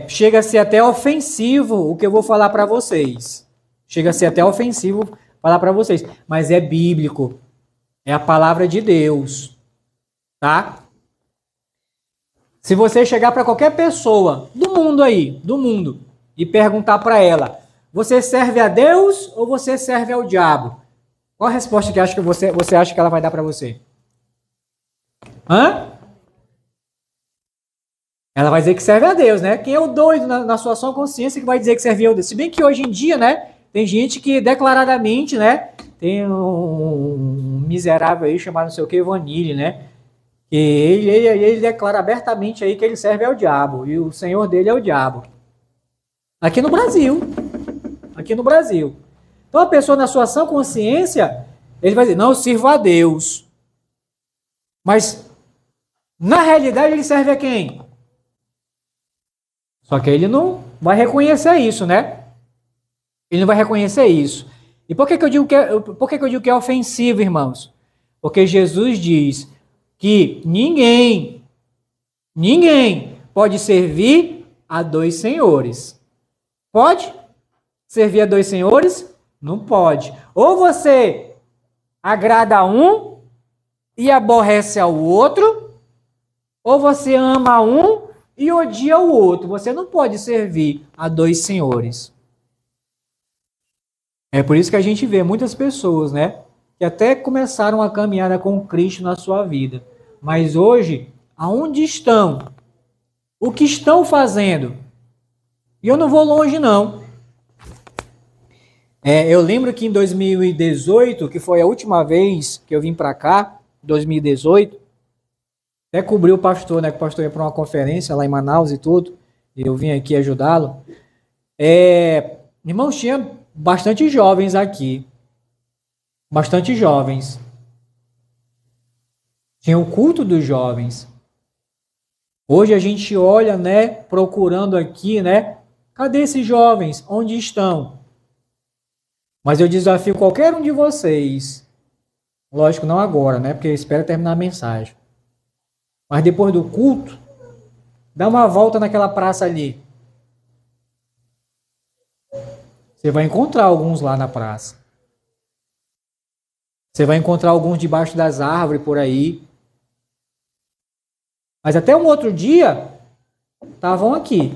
chega a ser até ofensivo o que eu vou falar para vocês. Chega a ser até ofensivo falar para vocês, mas é bíblico. É a palavra de Deus, tá? Se você chegar para qualquer pessoa do mundo, e perguntar para ela: você serve a Deus ou você serve ao diabo? Qual a resposta que você acha que ela vai dar para você? Ela vai dizer que serve a Deus, né? Quem é o doido na sua sã consciência que vai dizer que serve a Deus? Se bem que hoje em dia, né, tem gente que declaradamente, né, tem um miserável aí chamado não sei o que, Vanille, né? E ele declara abertamente aí que ele serve ao diabo e o senhor dele é o diabo. Aqui no Brasil. Então a pessoa na sua sã consciência, ele vai dizer: não, eu sirvo a Deus. Mas na realidade ele serve a quem? Só que ele não vai reconhecer isso, né? Ele não vai reconhecer isso. E por que eu digo que é ofensivo, irmãos? Porque Jesus diz que ninguém pode servir a dois senhores. Pode servir a dois senhores? Não pode. Ou você agrada a um e aborrece ao outro, ou você ama um e odia o outro. Você não pode servir a dois senhores. É por isso que a gente vê muitas pessoas, né, que até começaram a caminhada com Cristo na sua vida. Mas hoje, aonde estão? O que estão fazendo? E eu não vou longe, não. Eu lembro que em 2018, que foi a última vez que eu vim para cá, 2018, até cobri o pastor, né? Que o pastor ia para uma conferência lá em Manaus e tudo. E eu vim aqui ajudá-lo. Irmãos, tinha bastante jovens aqui. Bastante jovens. Tinha o culto dos jovens. Hoje a gente olha, né? Procurando aqui, né? Cadê esses jovens? Onde estão? Mas eu desafio qualquer um de vocês. Lógico, não agora, né? Porque eu espero terminar a mensagem. Mas depois do culto, dá uma volta naquela praça ali. Você vai encontrar alguns lá na praça. Você vai encontrar alguns debaixo das árvores por aí. Mas até um outro dia, estavam aqui.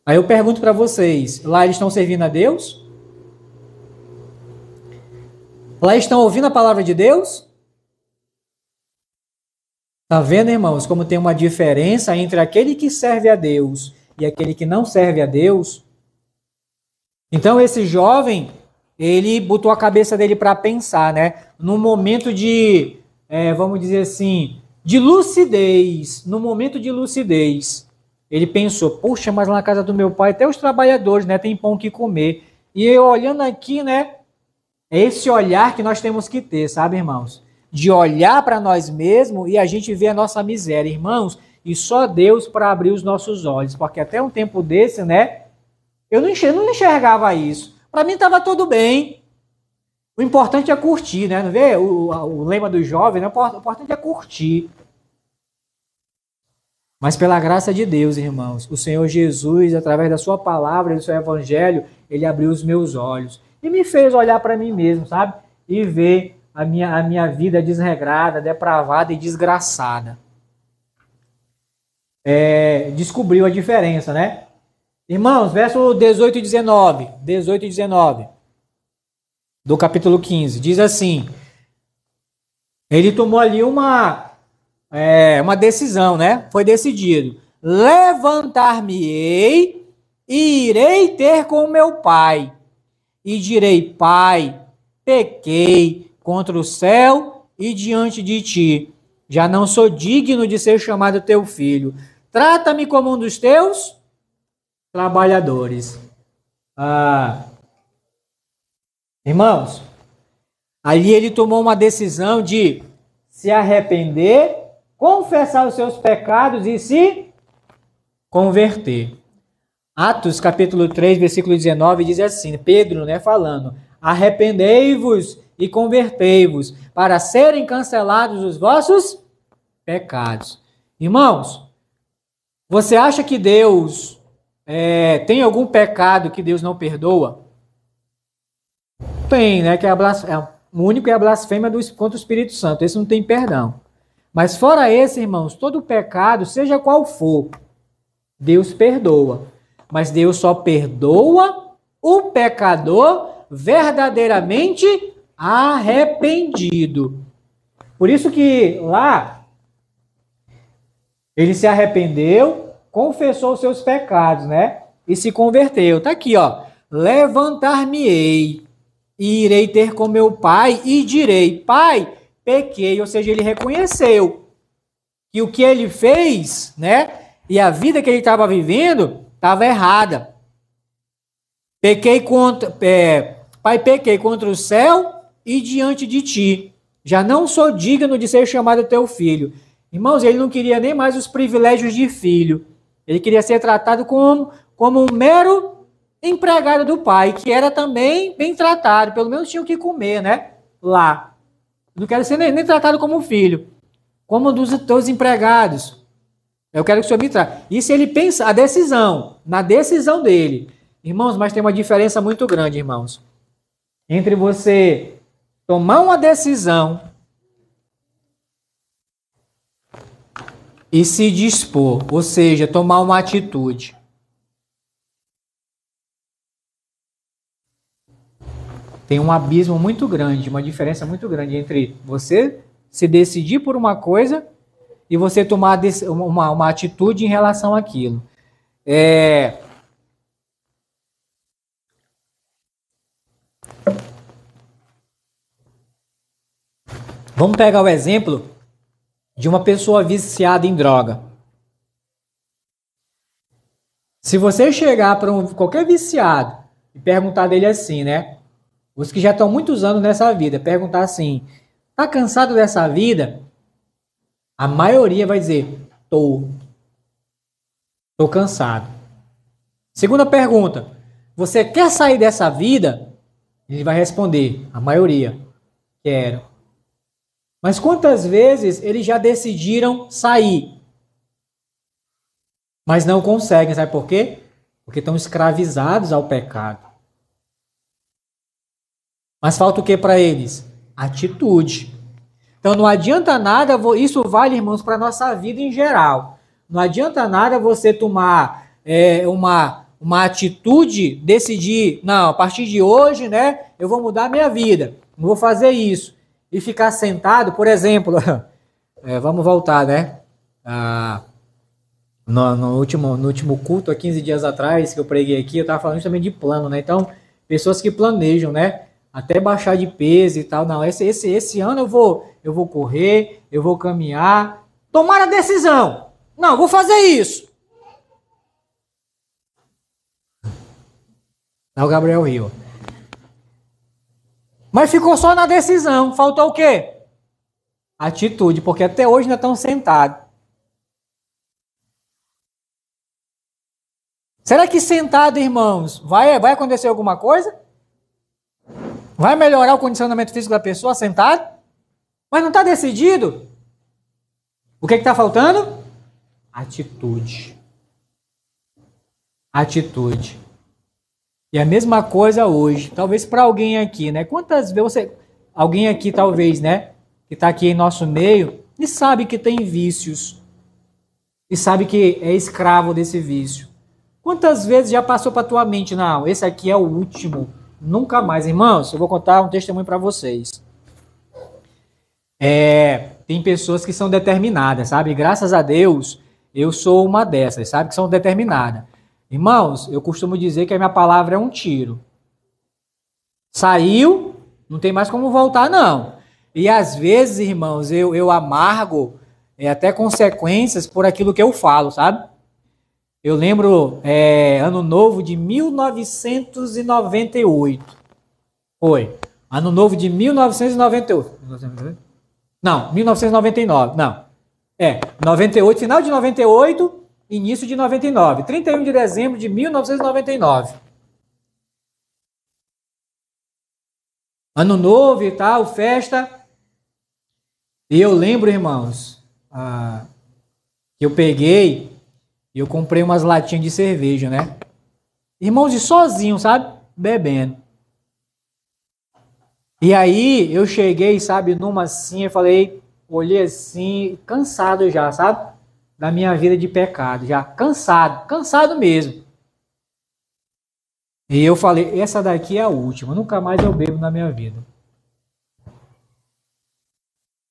Aí eu pergunto para vocês, lá eles estão servindo a Deus? Lá estão ouvindo a palavra de Deus? Tá vendo, irmãos, como tem uma diferença entre aquele que serve a Deus e aquele que não serve a Deus? Então esse jovem, ele botou a cabeça dele para pensar, né? Num momento de, vamos dizer assim, de lucidez, no momento de lucidez, ele pensou, puxa, mas lá na casa do meu pai até os trabalhadores, né, tem pão que comer. E eu olhando aqui, né, é esse olhar que nós temos que ter, sabe, irmãos? De olhar para nós mesmos e a gente ver a nossa miséria, irmãos, e só Deus para abrir os nossos olhos, porque até um tempo desse, né, eu não enxergava isso. Para mim estava tudo bem. O importante é curtir, né? Não vê o lema do jovem, né? O importante é curtir. Mas pela graça de Deus, irmãos, o Senhor Jesus, através da sua palavra e do seu evangelho, ele abriu os meus olhos e me fez olhar para mim mesmo, sabe? E ver a minha vida desregrada, depravada e desgraçada. Descobriu a diferença, né? Irmãos, verso 18 e 19. 18 e 19. Do capítulo 15. Diz assim. Ele tomou ali uma decisão, né? Foi decidido. Levantar-me-ei e irei ter com meu pai. E direi, Pai, pequei contra o céu e diante de ti. Já não sou digno de ser chamado teu filho. Trata-me como um dos teus trabalhadores. Irmãos, ali ele tomou uma decisão de se arrepender, confessar os seus pecados e se converter. Atos capítulo 3, versículo 19 diz assim, Pedro, né, falando, arrependei-vos e convertei-vos para serem cancelados os vossos pecados. Irmãos, você acha que Deus tem algum pecado que Deus não perdoa? Tem, né? Que o único é a blasfêmia contra o Espírito Santo. Esse não tem perdão. Mas fora esse, irmãos, todo pecado, seja qual for, Deus perdoa. Mas Deus só perdoa o pecador verdadeiramente arrependido. Por isso que lá ele se arrependeu, confessou os seus pecados, né? E se converteu. Tá aqui, ó. Levantar-me-ei e irei ter com meu pai e direi, Pai, pequei. Ou seja, ele reconheceu que o que ele fez, né? E a vida que ele estava vivendo estava errada. Pai, pequei contra o céu e diante de ti. Já não sou digno de ser chamado teu filho. Irmãos, ele não queria nem mais os privilégios de filho. Ele queria ser tratado como um mero empregado do pai, que era também bem tratado. Pelo menos tinha o que comer, né? Lá. Não quero ser nem tratado como filho. Como um dos teus empregados. Eu quero que o Senhor me trate. Isso ele pensa, na decisão dele. Irmãos, mas tem uma diferença muito grande, irmãos. Entre você tomar uma decisão e se dispor, ou seja, tomar uma atitude. Tem um abismo muito grande, uma diferença muito grande entre você se decidir por uma coisa e você tomar uma atitude em relação àquilo. É, vamos pegar o exemplo de uma pessoa viciada em droga. Se você chegar para qualquer viciado e perguntar dele assim, né? Os que já estão muitos anos nessa vida, perguntar assim: tá cansado dessa vida? A maioria vai dizer: tô cansado. Segunda pergunta: você quer sair dessa vida? Ele vai responder: a maioria, quero. Mas quantas vezes eles já decidiram sair, mas não conseguem, sabe por quê? Porque estão escravizados ao pecado. Mas falta o que para eles? Atitude. Então não adianta nada, isso vale, irmãos, para a nossa vida em geral. Não adianta nada você tomar uma atitude, decidir, não, a partir de hoje, né, eu vou mudar a minha vida, não vou fazer isso. E ficar sentado, por exemplo, vamos voltar, né? No último culto, há 15 dias atrás, que eu preguei aqui, eu estava falando também de plano, né? Então, pessoas que planejam, né? Até baixar de peso e tal. Não, esse ano eu vou correr, eu vou caminhar. Tomar a decisão. Não, vou fazer isso. É o Gabriel Rio. Mas ficou só na decisão. Faltou o quê? Atitude, porque até hoje ainda estão sentados. Será que sentado, irmãos, vai acontecer alguma coisa? Vai melhorar o condicionamento físico da pessoa sentado? Mas não está decidido? O que está faltando? Atitude. Atitude. E a mesma coisa hoje. Talvez para alguém aqui, né? Quantas vezes alguém aqui, talvez, né? Que está aqui em nosso meio e sabe que tem vícios. E sabe que é escravo desse vício. Quantas vezes já passou para tua mente? Não, esse aqui é o último. Nunca mais. Irmãos, eu vou contar um testemunho para vocês. Tem pessoas que são determinadas, sabe? Graças a Deus, eu sou uma dessas, sabe? Que são determinadas. Irmãos, eu costumo dizer que a minha palavra é um tiro. Saiu, não tem mais como voltar, não. E às vezes, irmãos, eu amargo até consequências por aquilo que eu falo, sabe? Eu lembro, ano novo de 1998. Foi. Ano novo de 1998. Não, 1999. Não. 98, final de 98, início de 99. 31 de dezembro de 1999. Ano novo e tal, festa. E eu lembro, irmãos, que eu peguei e eu comprei umas latinhas de cerveja, né? Irmãos, e sozinho, sabe? Bebendo. E aí eu cheguei, sabe, numa assim, eu falei, olhei assim, cansado já, sabe? Da minha vida de pecado, já cansado mesmo. E eu falei, essa daqui é a última, nunca mais eu bebo na minha vida.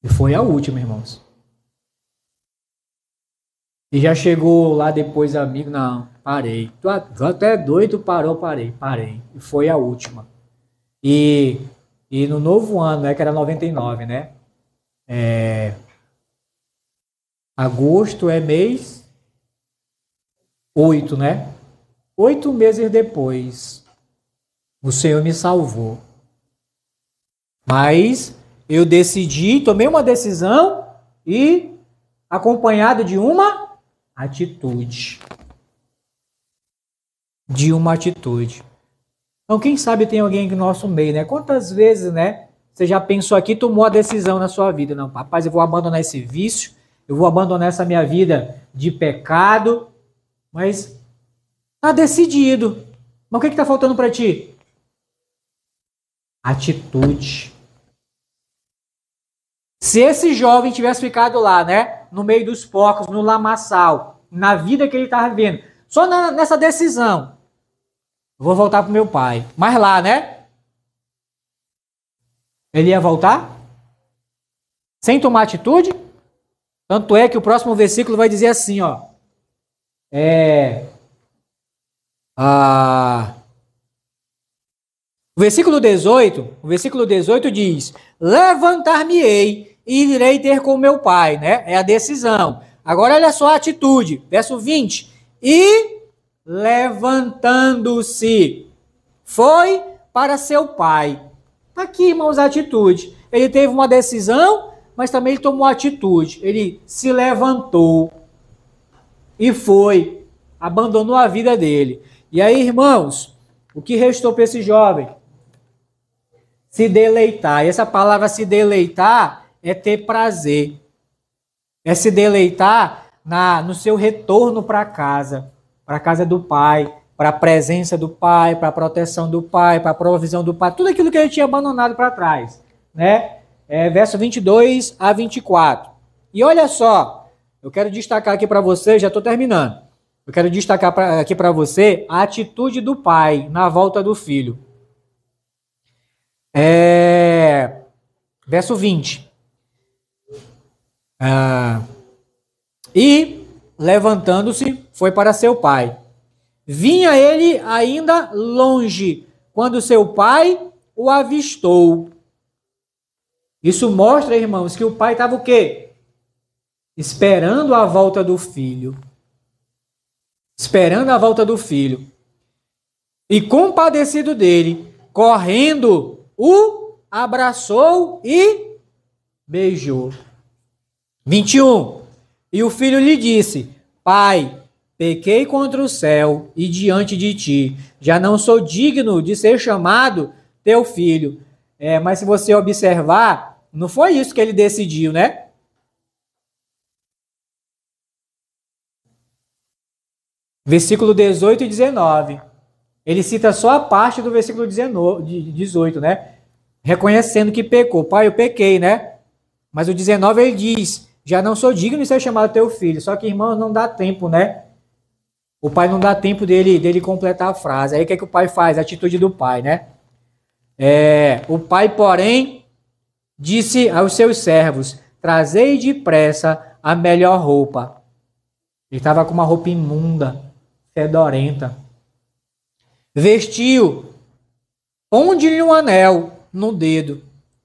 E foi a última, irmãos. E já chegou lá depois, amigo, não, parei. Tu até doido, parou, parei. E foi a última. E no novo ano, né, que era 99, né? Agosto é mês 8, né? 8 meses depois, o Senhor me salvou. Mas eu decidi, tomei uma decisão e acompanhado de uma atitude. Então, quem sabe tem alguém aqui no nosso meio, né? Quantas vezes, né? Você já pensou aqui, tomou a decisão na sua vida. Não, rapaz, eu vou abandonar esse vício, eu vou abandonar essa minha vida de pecado, mas tá decidido. Mas o que está faltando para ti? Atitude. Se esse jovem tivesse ficado lá, né? No meio dos porcos, no lamaçal, na vida que ele estava vivendo, só nessa decisão, eu vou voltar pro meu pai. Mas lá, né? Ele ia voltar? Sem tomar atitude? Tanto é que o próximo versículo vai dizer assim, ó. Ah, o versículo 18 diz: levantar-me-ei e irei ter com meu pai, né? É a decisão. Agora olha só a atitude, verso 20. E levantando-se, foi para seu pai. Tá aqui, irmãos, a atitude. Ele teve uma decisão, mas também ele tomou atitude. Ele se levantou e foi, abandonou a vida dele. E aí, irmãos, o que restou para esse jovem? Se deleitar. E essa palavra se deleitar é ter prazer. É se deleitar no seu retorno para a casa do pai, para a presença do pai, para a proteção do pai, para a provisão do pai, tudo aquilo que ele tinha abandonado para trás, né? Verso 22 a 24. E olha só, eu quero destacar aqui para você, já estou terminando. Eu quero destacar aqui para você a atitude do pai na volta do filho. Verso 20. E, levantando-se, foi para seu pai. Vinha ele ainda longe, quando seu pai o avistou. Isso mostra, irmãos, que o pai estava o quê? Esperando a volta do filho. Esperando a volta do filho. E compadecido dele, correndo, o abraçou e beijou. 21. E o filho lhe disse: pai, pequei contra o céu e diante de ti. Já não sou digno de ser chamado teu filho. Mas se você observar, não foi isso que ele decidiu, né? Versículo 18 e 19. Ele cita só a parte do versículo 18, né? Reconhecendo que pecou. Pai, eu pequei, né? Mas o 19 ele diz: já não sou digno de ser chamado teu filho. Só que, irmãos, não dá tempo, né? O pai não dá tempo dele completar a frase. Aí o que é que o pai faz? A atitude do pai, né? O pai, porém, disse aos seus servos: trazei depressa a melhor roupa. Ele estava com uma roupa imunda, fedorenta. Vestiu, ponde-lhe um anel no dedo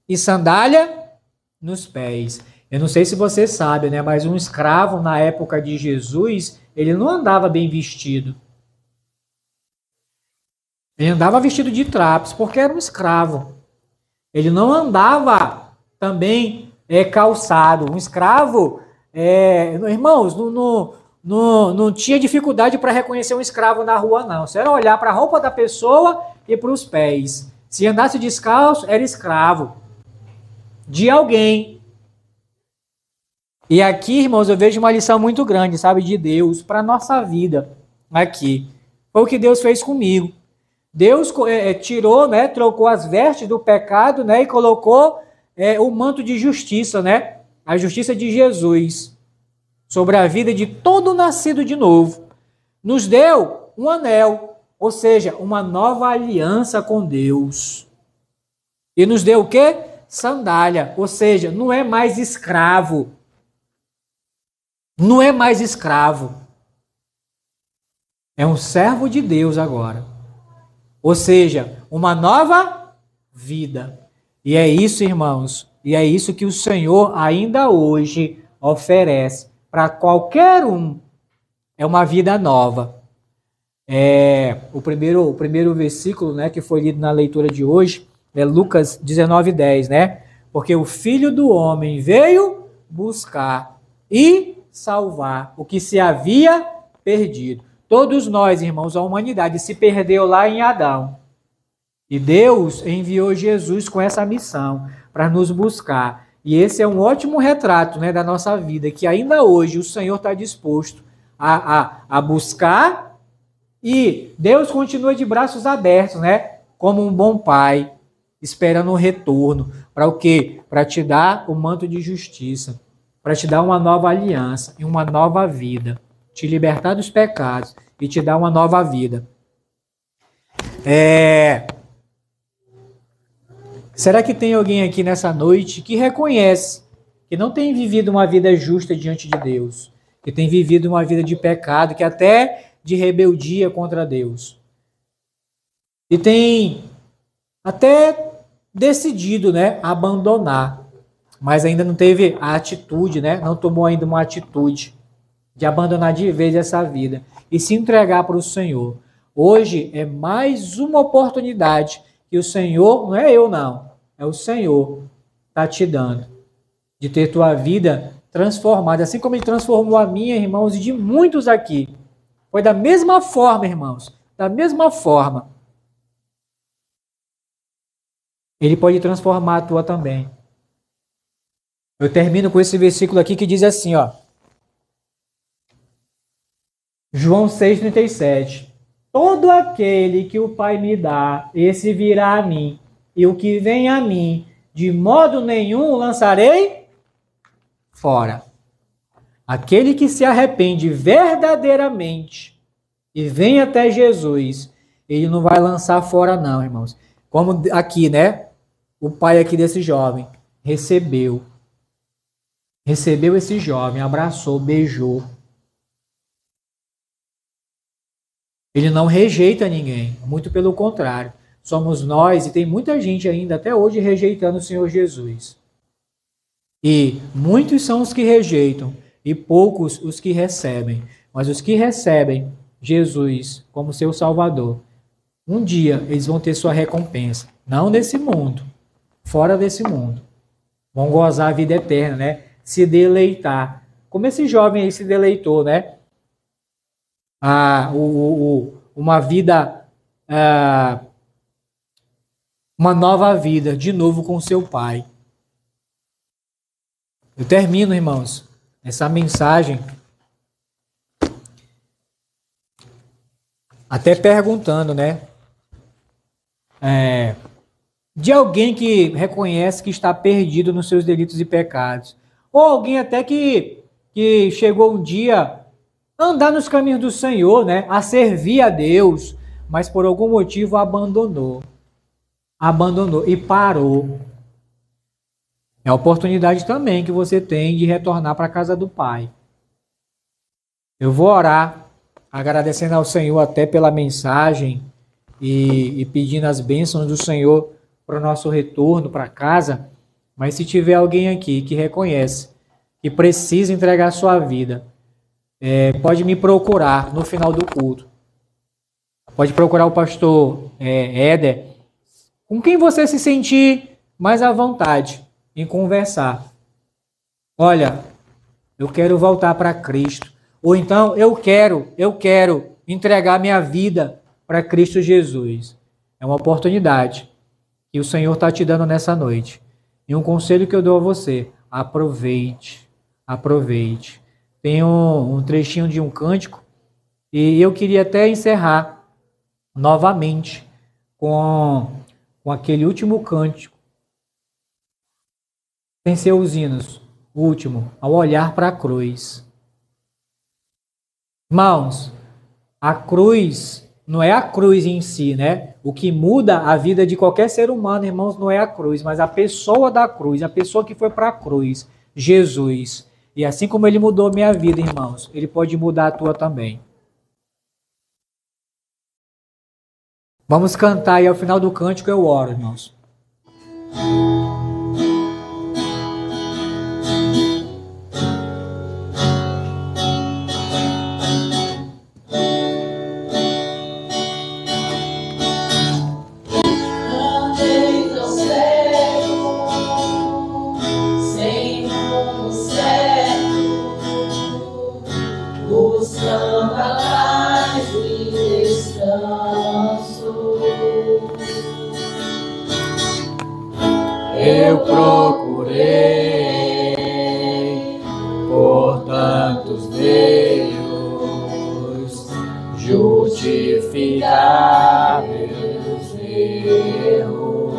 e sandália nos pés. Eu não sei se você sabe, né? Mas um escravo na época de Jesus, ele não andava bem vestido. Ele andava vestido de trapos, porque era um escravo. Ele não andava também calçado. Um escravo, irmãos, não tinha dificuldade para reconhecer um escravo na rua, não. Só era olhar para a roupa da pessoa e para os pés. Se andasse descalço, era escravo de alguém. E aqui, irmãos, eu vejo uma lição muito grande, sabe, de Deus para a nossa vida aqui. Foi o que Deus fez comigo. Deus tirou, né, trocou as vestes do pecado, né, e colocou o manto de justiça, né, a justiça de Jesus sobre a vida de todo nascido de novo. Nos deu um anel, ou seja, uma nova aliança com Deus. E nos deu o quê? Sandália, ou seja, não é mais escravo. Não é mais escravo. É um servo de Deus agora. Ou seja, uma nova vida. E é isso, irmãos. E é isso que o Senhor ainda hoje oferece para qualquer um. É uma vida nova. O primeiro versículo, né, que foi lido na leitura de hoje é Lucas 19:10, né? Porque o Filho do Homem veio buscar e salvar o que se havia perdido. Todos nós, irmãos, a humanidade se perdeu lá em Adão. E Deus enviou Jesus com essa missão para nos buscar. E esse é um ótimo retrato, né, da nossa vida, que ainda hoje o Senhor está disposto a buscar, e Deus continua de braços abertos, né, como um bom pai, esperando um retorno. Para o quê? Para te dar o manto de justiça, para te dar uma nova aliança e uma nova vida, te libertar dos pecados e te dar uma nova vida. Será que tem alguém aqui nessa noite que reconhece que não tem vivido uma vida justa diante de Deus, que tem vivido uma vida de pecado, que até de rebeldia contra Deus? e tem até decidido, né, abandonar, mas ainda não teve a atitude, né, não tomou ainda uma atitude de abandonar de vez essa vida e se entregar para o Senhor. Hoje é mais uma oportunidade que o Senhor, não é eu não, é o Senhor está te dando, de ter tua vida transformada, assim como Ele transformou a minha, irmãos, e de muitos aqui. Foi da mesma forma, irmãos, da mesma forma. Ele pode transformar a tua também. Eu termino com esse versículo aqui que diz assim, ó. João 6,37. Todo aquele que o Pai me dá, esse virá a mim, e o que vem a mim, de modo nenhum lançarei fora. Aquele que se arrepende verdadeiramente e vem até Jesus, ele não vai lançar fora não, irmãos. Como aqui, né? O pai aqui desse jovem recebeu esse jovem, abraçou, beijou. Ele não rejeita ninguém, muito pelo contrário. Somos nós, e tem muita gente ainda até hoje rejeitando o Senhor Jesus. E muitos são os que rejeitam, e poucos os que recebem. Mas os que recebem Jesus como seu Salvador, um dia eles vão ter sua recompensa. Não nesse mundo, fora desse mundo. Vão gozar a vida eterna, né? Se deleitar. Como esse jovem aí se deleitou, né? Uma vida, uma nova vida, de novo com seu pai. Eu termino, irmãos, essa mensagem até perguntando, né? De alguém que reconhece que está perdido nos seus delitos e pecados. Ou alguém até que chegou um dia a andar nos caminhos do Senhor, né? A servir a Deus, mas por algum motivo abandonou e parou. É a oportunidade também que você tem de retornar para a casa do Pai. Eu vou orar, agradecendo ao Senhor até pela mensagem e pedindo as bênçãos do Senhor para o nosso retorno para casa. Mas se tiver alguém aqui que reconhece que precisa entregar sua vida, pode me procurar no final do culto. Pode procurar o pastor Éder, com quem você se sentir mais à vontade em conversar. Olha, eu quero voltar para Cristo. Ou então, eu quero entregar minha vida para Cristo Jesus. É uma oportunidade que o Senhor está te dando nessa noite. E um conselho que eu dou a você, aproveite. Tem um trechinho de um cântico e eu queria até encerrar novamente com aquele último cântico. Tem seus hinos, o último, ao olhar para a cruz. Irmãos, a cruz não é a cruz em si, né? O que muda a vida de qualquer ser humano, irmãos, não é a cruz, mas a pessoa da cruz, a pessoa que foi para a cruz, Jesus. E assim como ele mudou minha vida, irmãos, ele pode mudar a tua também. Vamos cantar e ao final do cântico eu oro, irmãos. Eu procurei por tantos meios justificar meus erros,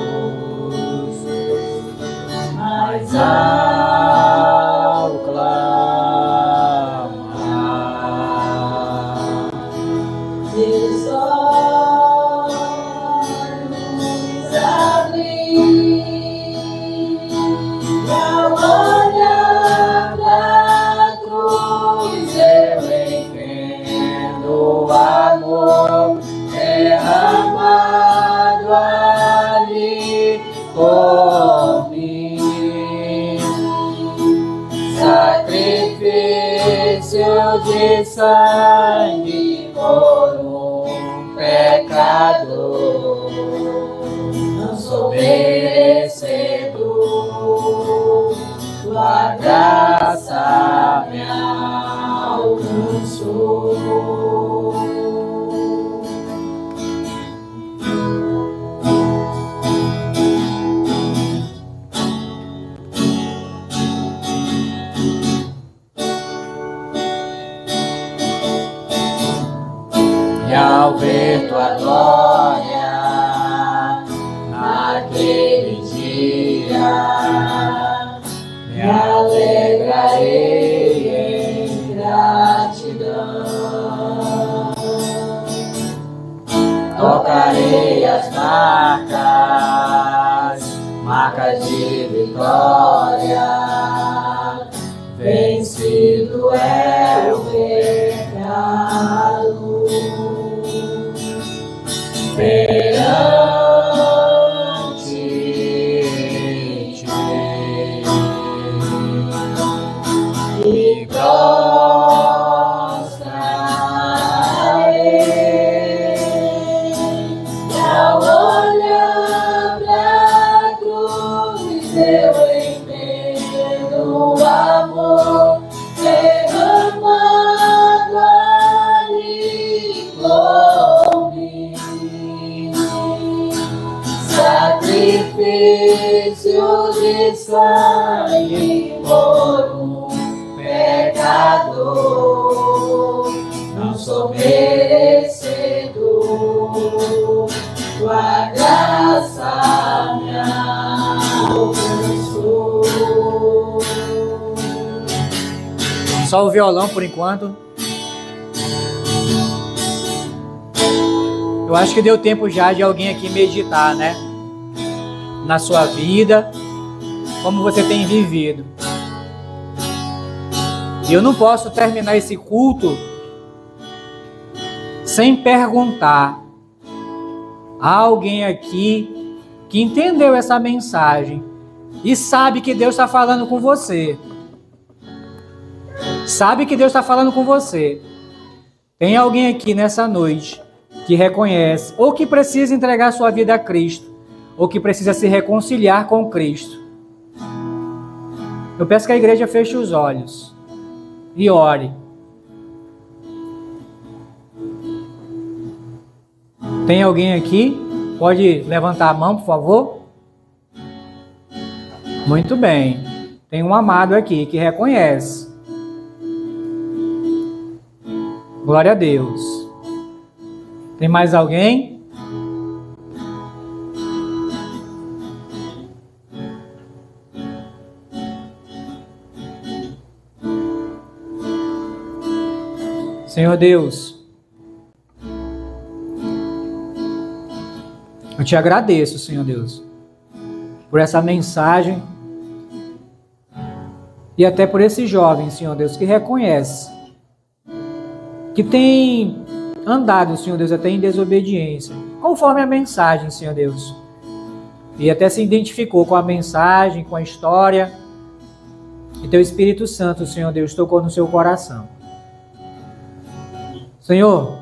mas ao clamar meus olhos abri. O amor derramado por mim. Sacrifício de sangue por um pecador, não sou merecedor, tua graça me alcançou. E ao ver tua glória naquele dia, me alegrarei em gratidão. Tocarei as marcas de vitória, vencido é o pecado. Perante ti me prostrarei, ao olhar pra cruz eu entendo o amor derramado ali por mim. Sacrifício de sangue por um pecador, não sou merecedor, tua graça me alcançou. Só o violão por enquanto. Eu acho que deu tempo já de alguém aqui meditar, né? Na sua vida, como você tem vivido. E eu não posso terminar esse culto sem perguntar a alguém aqui que entendeu essa mensagem e sabe que Deus está falando com você. Sabe que Deus está falando com você. Tem alguém aqui nessa noite que reconhece ou que precisa entregar sua vida a Cristo, ou que precisa se reconciliar com Cristo. Eu peço que a igreja feche os olhos e ore. Tem alguém aqui? Pode levantar a mão, por favor? Muito bem. Tem um amado aqui que reconhece. Glória a Deus. Tem mais alguém? Senhor Deus, eu te agradeço, Senhor Deus, por essa mensagem e até por esse jovem, Senhor Deus, que reconhece, que tem andado, Senhor Deus, até em desobediência, conforme a mensagem, Senhor Deus, e até se identificou com a mensagem, com a história, e teu Espírito Santo, Senhor Deus, tocou no seu coração. Senhor,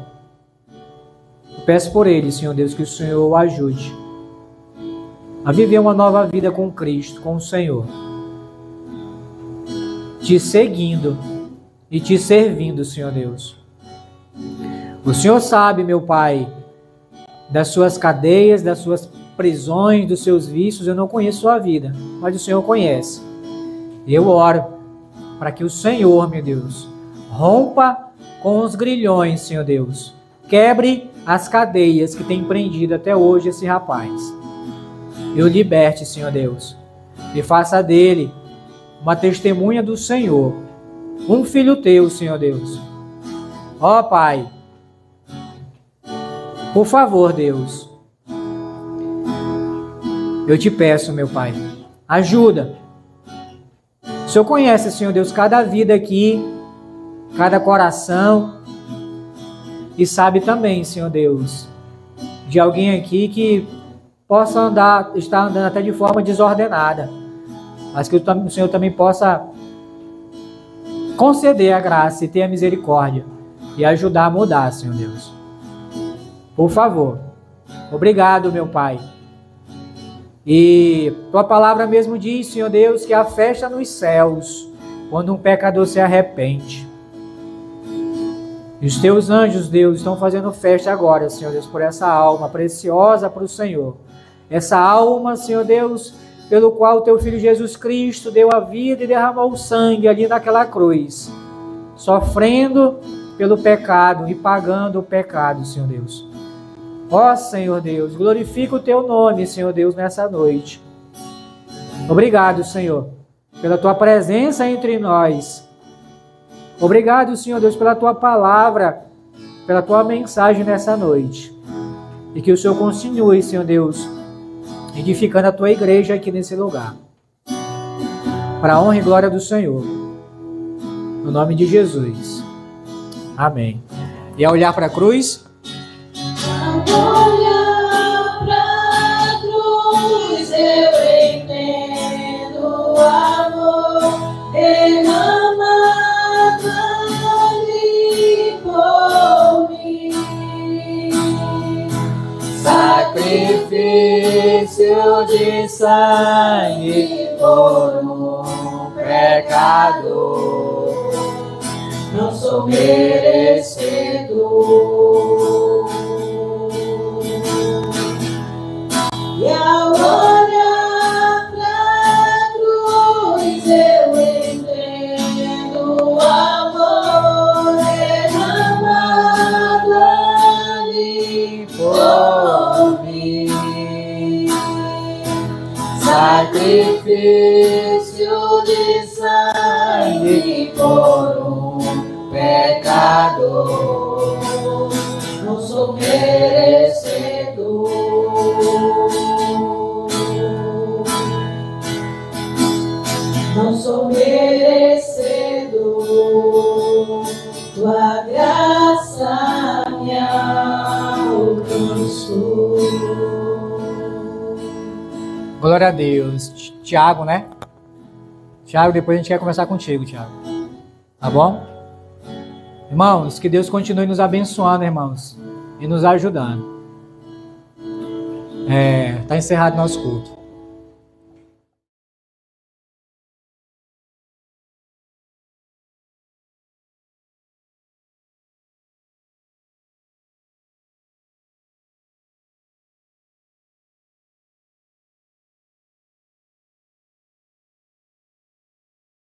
eu peço por ele, Senhor Deus, que o Senhor o ajude a viver uma nova vida com Cristo, com o Senhor, te seguindo e te servindo, Senhor Deus. O Senhor sabe, meu Pai, das suas cadeias, das suas prisões, dos seus vícios. Eu não conheço sua vida, mas o Senhor conhece. Eu oro para que o Senhor, meu Deus, rompa com os grilhões, Senhor Deus. Quebre as cadeias que tem prendido até hoje esse rapaz. E o liberte, Senhor Deus. E faça dele uma testemunha do Senhor. Um filho teu, Senhor Deus. Ó Pai, por favor, Deus, eu te peço, meu Pai, ajuda. O Senhor conhece, Senhor Deus, cada vida aqui, cada coração, e sabe também, Senhor Deus, de alguém aqui que possam estar andando até de forma desordenada, mas que o Senhor também possa conceder a graça e ter a misericórdia e ajudar a mudar, Senhor Deus. Por favor. Obrigado, meu Pai. E tua palavra mesmo diz, Senhor Deus, que há festa nos céus quando um pecador se arrepende. E os teus anjos, Deus, estão fazendo festa agora, Senhor Deus, por essa alma preciosa para o Senhor. Essa alma, Senhor Deus, pelo qual teu Filho Jesus Cristo deu a vida e derramou o sangue ali naquela cruz, sofrendo pelo pecado e pagando o pecado, Senhor Deus. Ó Senhor Deus, glorifica o teu nome, Senhor Deus, nessa noite. Obrigado, Senhor, pela tua presença entre nós. Obrigado, Senhor Deus, pela tua palavra, pela tua mensagem nessa noite. E que o Senhor continue, Senhor Deus, edificando a tua igreja aqui nesse lugar. Para a honra e glória do Senhor. No nome de Jesus. Amém. E ao olhar para a cruz... Olhar pra cruz, eu entendo o amor derramado ali por mim. Sacrifício de sangue por um pecador, não sou merecedor. E ao olhar pra cruz, eu entendo o amor derramado ali por mim. Sacrifício de sangue por um pecador, não sou merecedor. Não sou merecedor, tua graça me alcançou. Glória a Deus. Tiago, né? Tiago, depois a gente quer conversar contigo, Tiago. Tá bom? Irmãos, que Deus continue nos abençoando, irmãos, e nos ajudando. Tá encerrado nosso culto.